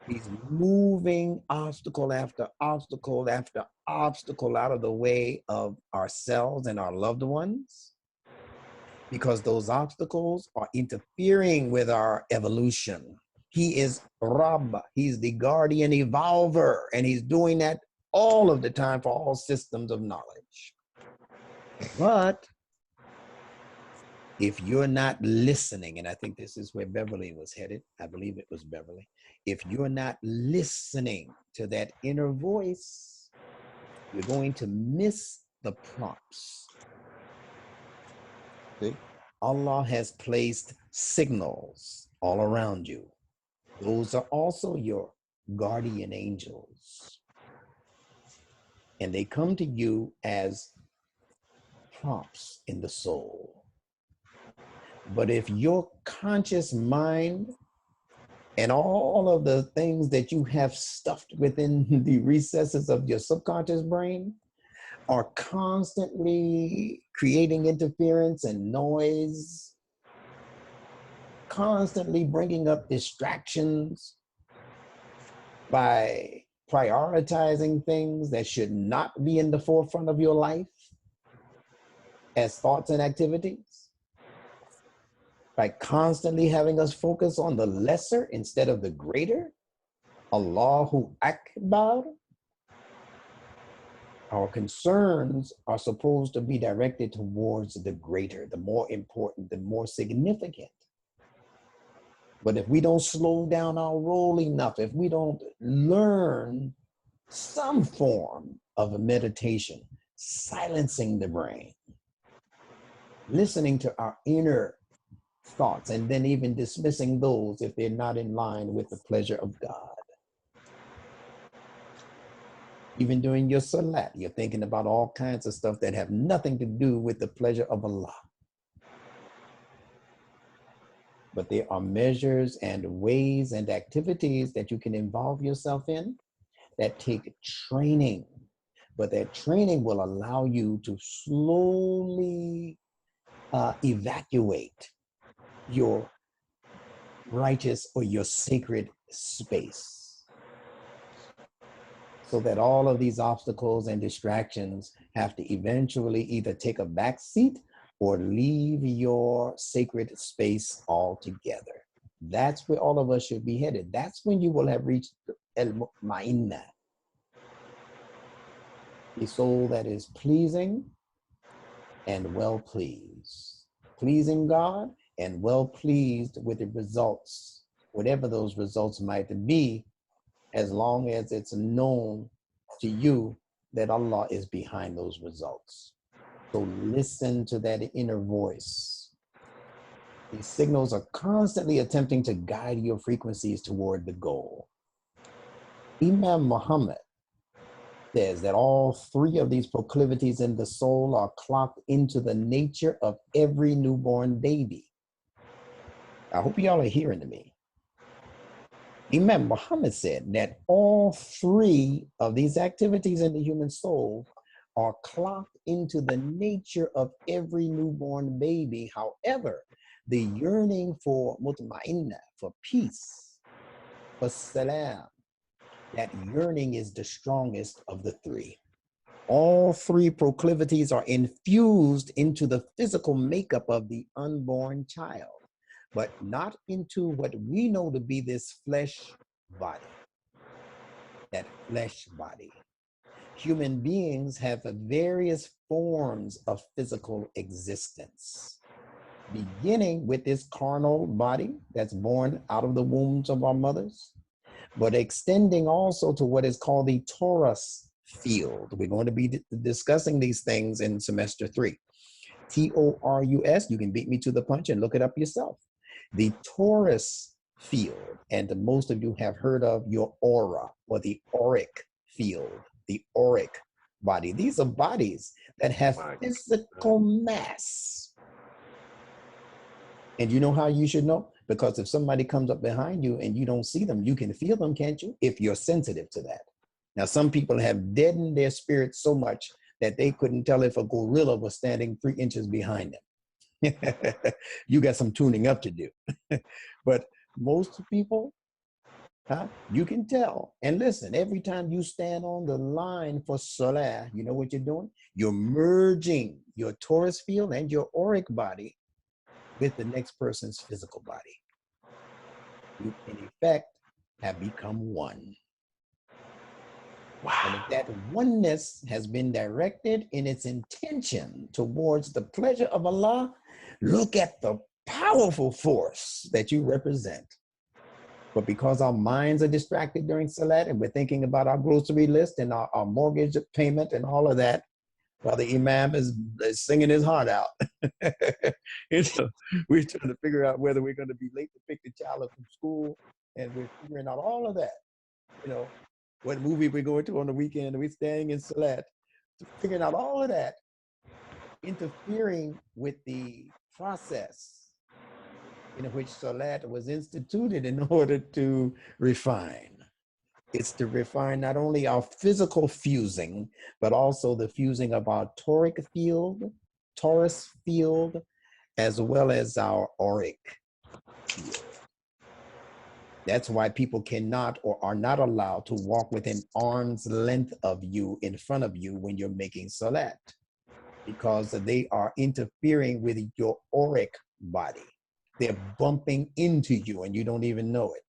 He's moving obstacle after obstacle after obstacle out of the way of ourselves and our loved ones, because those obstacles are interfering with our evolution. He is Rabb, He's the guardian evolver, and He's doing that all of the time for all systems of knowledge. But if you're not listening, and I think this is where Beverly was headed, I believe it was Beverly. If you're not listening to that inner voice, you're going to miss the prompts. See? Allah has placed signals all around you. Those are also your guardian angels. And they come to you as prompts in the soul. But if your conscious mind and all of the things that you have stuffed within the recesses of your subconscious brain are constantly creating interference and noise, constantly bringing up distractions by prioritizing things that should not be in the forefront of your life as thoughts and activities, by constantly having us focus on the lesser instead of the greater, Allahu Akbar, Our concerns are supposed to be directed towards the greater, the more important, the more significant. But if we don't slow down our roll enough, if we don't learn some form of a meditation, silencing the brain, listening to our inner thoughts, and then even dismissing those if they're not in line with the pleasure of God. Even during your salat, you're thinking about all kinds of stuff that have nothing to do with the pleasure of Allah. But there are measures and ways and activities that you can involve yourself in that take training. But that training will allow you to slowly evacuate your righteous or your sacred space, so that all of these obstacles and distractions have to eventually either take a back seat or leave your sacred space altogether. That's where all of us should be headed. That's when you will have reached el-mutma'inna, the soul that is pleasing and well pleased. Pleasing God and well pleased with the results, whatever those results might be, as long as it's known to you that Allah is behind those results. So listen to that inner voice. These signals are constantly attempting to guide your frequencies toward the goal. Imam Muhammad says that all three of these proclivities in the soul are clocked into the nature of every newborn baby. I hope y'all are hearing me. Imam Muhammad said that all three of these activities in the human soul are clocked into the nature of every newborn baby. However, the yearning for mutma'inna, for peace, for salam, that yearning is the strongest of the three. All three proclivities are infused into the physical makeup of the unborn child, but not into what we know to be this flesh body, that flesh body. Human beings have various forms of physical existence, beginning with this carnal body that's born out of the wombs of our mothers, but extending also to what is called the torus field. We're going to be discussing these things in semester 3. T-O-R-U-S, you can beat me to the punch and look it up yourself. The torus field, and most of you have heard of your aura or the auric field, the auric body. These are bodies that have physical mass. And you know how you should know? Because if somebody comes up behind you and you don't see them, you can feel them, can't you? If you're sensitive to that. Now, some people have deadened their spirit so much that they couldn't tell if a gorilla was standing 3 inches behind them. You got some tuning up to do. But most people, you can tell. And listen, every time you stand on the line for salah, you know what you're doing? You're merging your torus field and your auric body with the next person's physical body. You, in effect, have become one. Wow. And if that oneness has been directed in its intention towards the pleasure of Allah, look at the powerful force that you represent. But because our minds are distracted during Salat and we're thinking about our grocery list and our mortgage payment and all of that, while the Imam is singing his heart out. So we're trying to figure out whether we're going to be late to pick the child up from school, and we're figuring out all of that. You know, what movie we're going to on the weekend, and we're staying in Salat, figuring out all of that, interfering with the process in which Salat was instituted in order to refine. It's to refine not only our physical fusing, but also the fusing of our toric field, torus field, as well as our auric field. That's why people cannot or are not allowed to walk within arm's length of you, in front of you, when you're making salat, because they are interfering with your auric body. They're bumping into you and you don't even know it.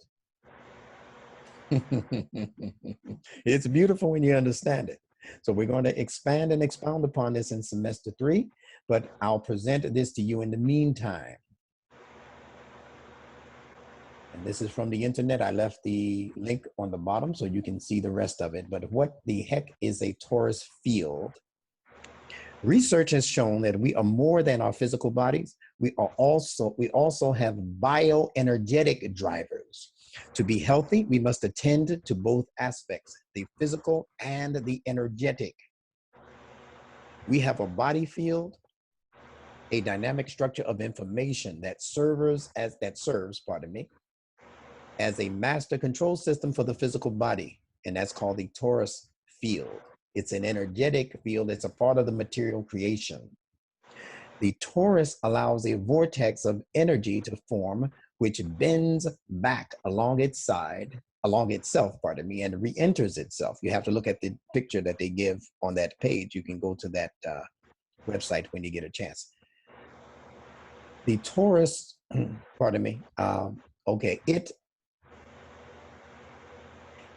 It's beautiful when you understand it. So we're going to expand and expound upon this in semester 3, but I'll present this to you in the meantime. And this is from the internet. I left the link on the bottom so you can see the rest of it. But what the heck is a torus field? Research has shown that we are more than our physical bodies. We also have bioenergetic drivers. To be healthy, we must attend to both aspects, the physical and the energetic. We have a body field, a dynamic structure of information that serves, as a master control system for the physical body, and that's called the torus field. It's an energetic field. It's a part of the material creation. The torus allows a vortex of energy to form, which bends back along itself, and re-enters itself. You have to look at the picture that they give on that page. You can go to that website when you get a chance. The torus, it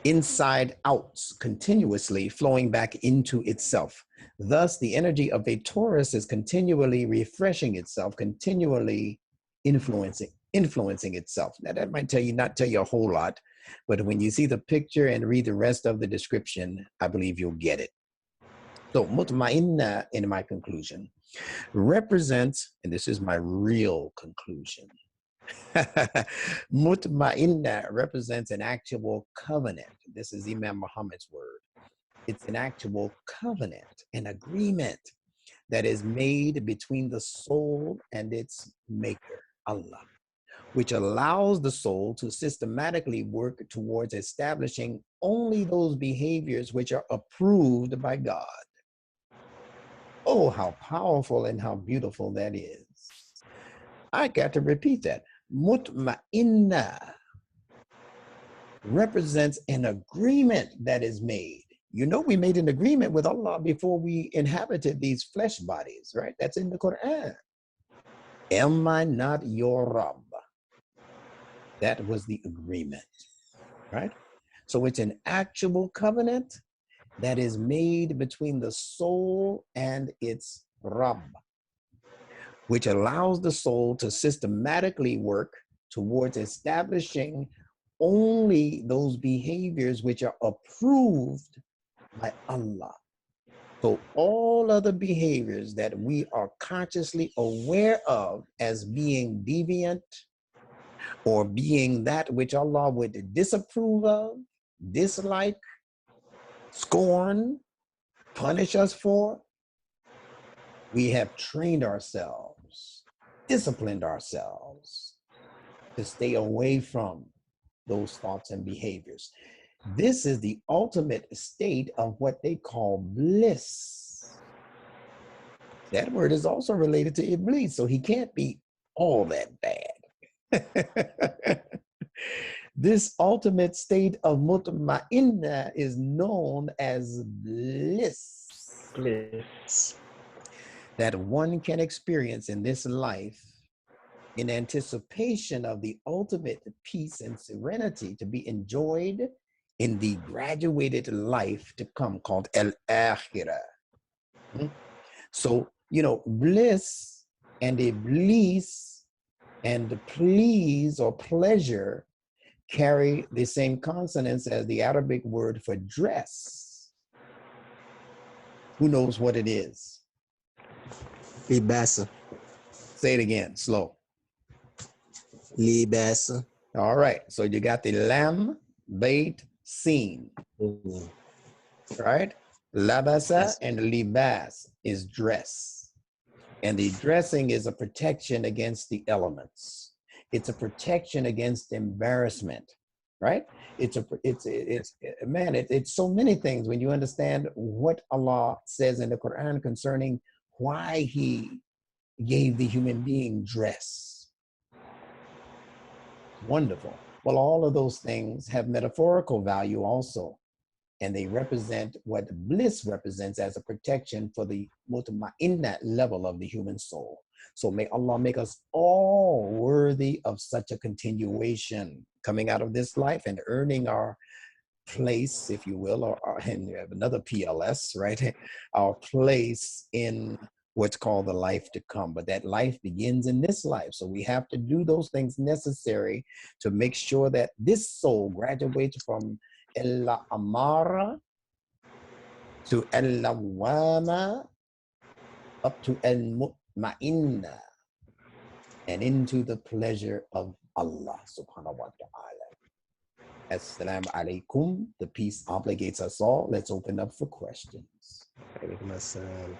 inside out, continuously flowing back into itself. Thus, the energy of a torus is continually refreshing itself, continually influencing itself. Now, that might not tell you a whole lot, but when you see the picture and read the rest of the description, I believe you'll get it. So, mutma'inna, in my conclusion, represents, and this is my real conclusion, Mutma'inna represents an actual covenant. This is Imam Muhammad's word. It's an actual covenant, an agreement that is made between the soul and its maker, Allah, which allows the soul to systematically work towards establishing only those behaviors which are approved by God. Oh, how powerful and how beautiful that is. I got to repeat that. Mutma'inna represents an agreement that is made. You know, we made an agreement with Allah before we inhabited these flesh bodies, right? That's in the Quran. Am I not your Rabb? That was the agreement, right? So it's an actual covenant that is made between the soul and its Rabb, which allows the soul to systematically work towards establishing only those behaviors which are approved by Allah. So all other behaviors that we are consciously aware of as being deviant or being that which Allah would disapprove of, dislike, scorn, punish us for, we have trained ourselves, disciplined ourselves to stay away from those thoughts and behaviors. This is the ultimate state of what they call bliss. That word is also related to Iblis, so he can't be all that bad. This ultimate state of mutma'inna is known as bliss. Bliss. That one can experience in this life in anticipation of the ultimate peace and serenity to be enjoyed in the graduated life to come, called al-akhirah. So, you know, bliss and iblis and please or pleasure carry the same consonants as the Arabic word for dress. Who knows what it is? Libasa. Say it again, slow. Libasa. All right, so you got the lam, bait, seen, right? Labasa and libas is dress. And the dressing is a protection against the elements. It's a protection against embarrassment, right? It's so many things when you understand what Allah says in the Quran concerning why he gave the human being dress. Wonderful. Well, all of those things have metaphorical value also, and they represent what bliss represents as a protection for the mutma'inna level of the human soul. So may Allah make us all worthy of such a continuation, coming out of this life and earning our place, if you will, and you have another PLS, right? Our place in what's called the life to come. But that life begins in this life. So we have to do those things necessary to make sure that this soul graduates from Ella Amara to Al-Lawama up to Al-Mutma'inna and into the pleasure of Allah subhanahu wa ta'ala. Assalamu alaikum. The peace obligates us all. Let's open up for questions. Alaikum assalam.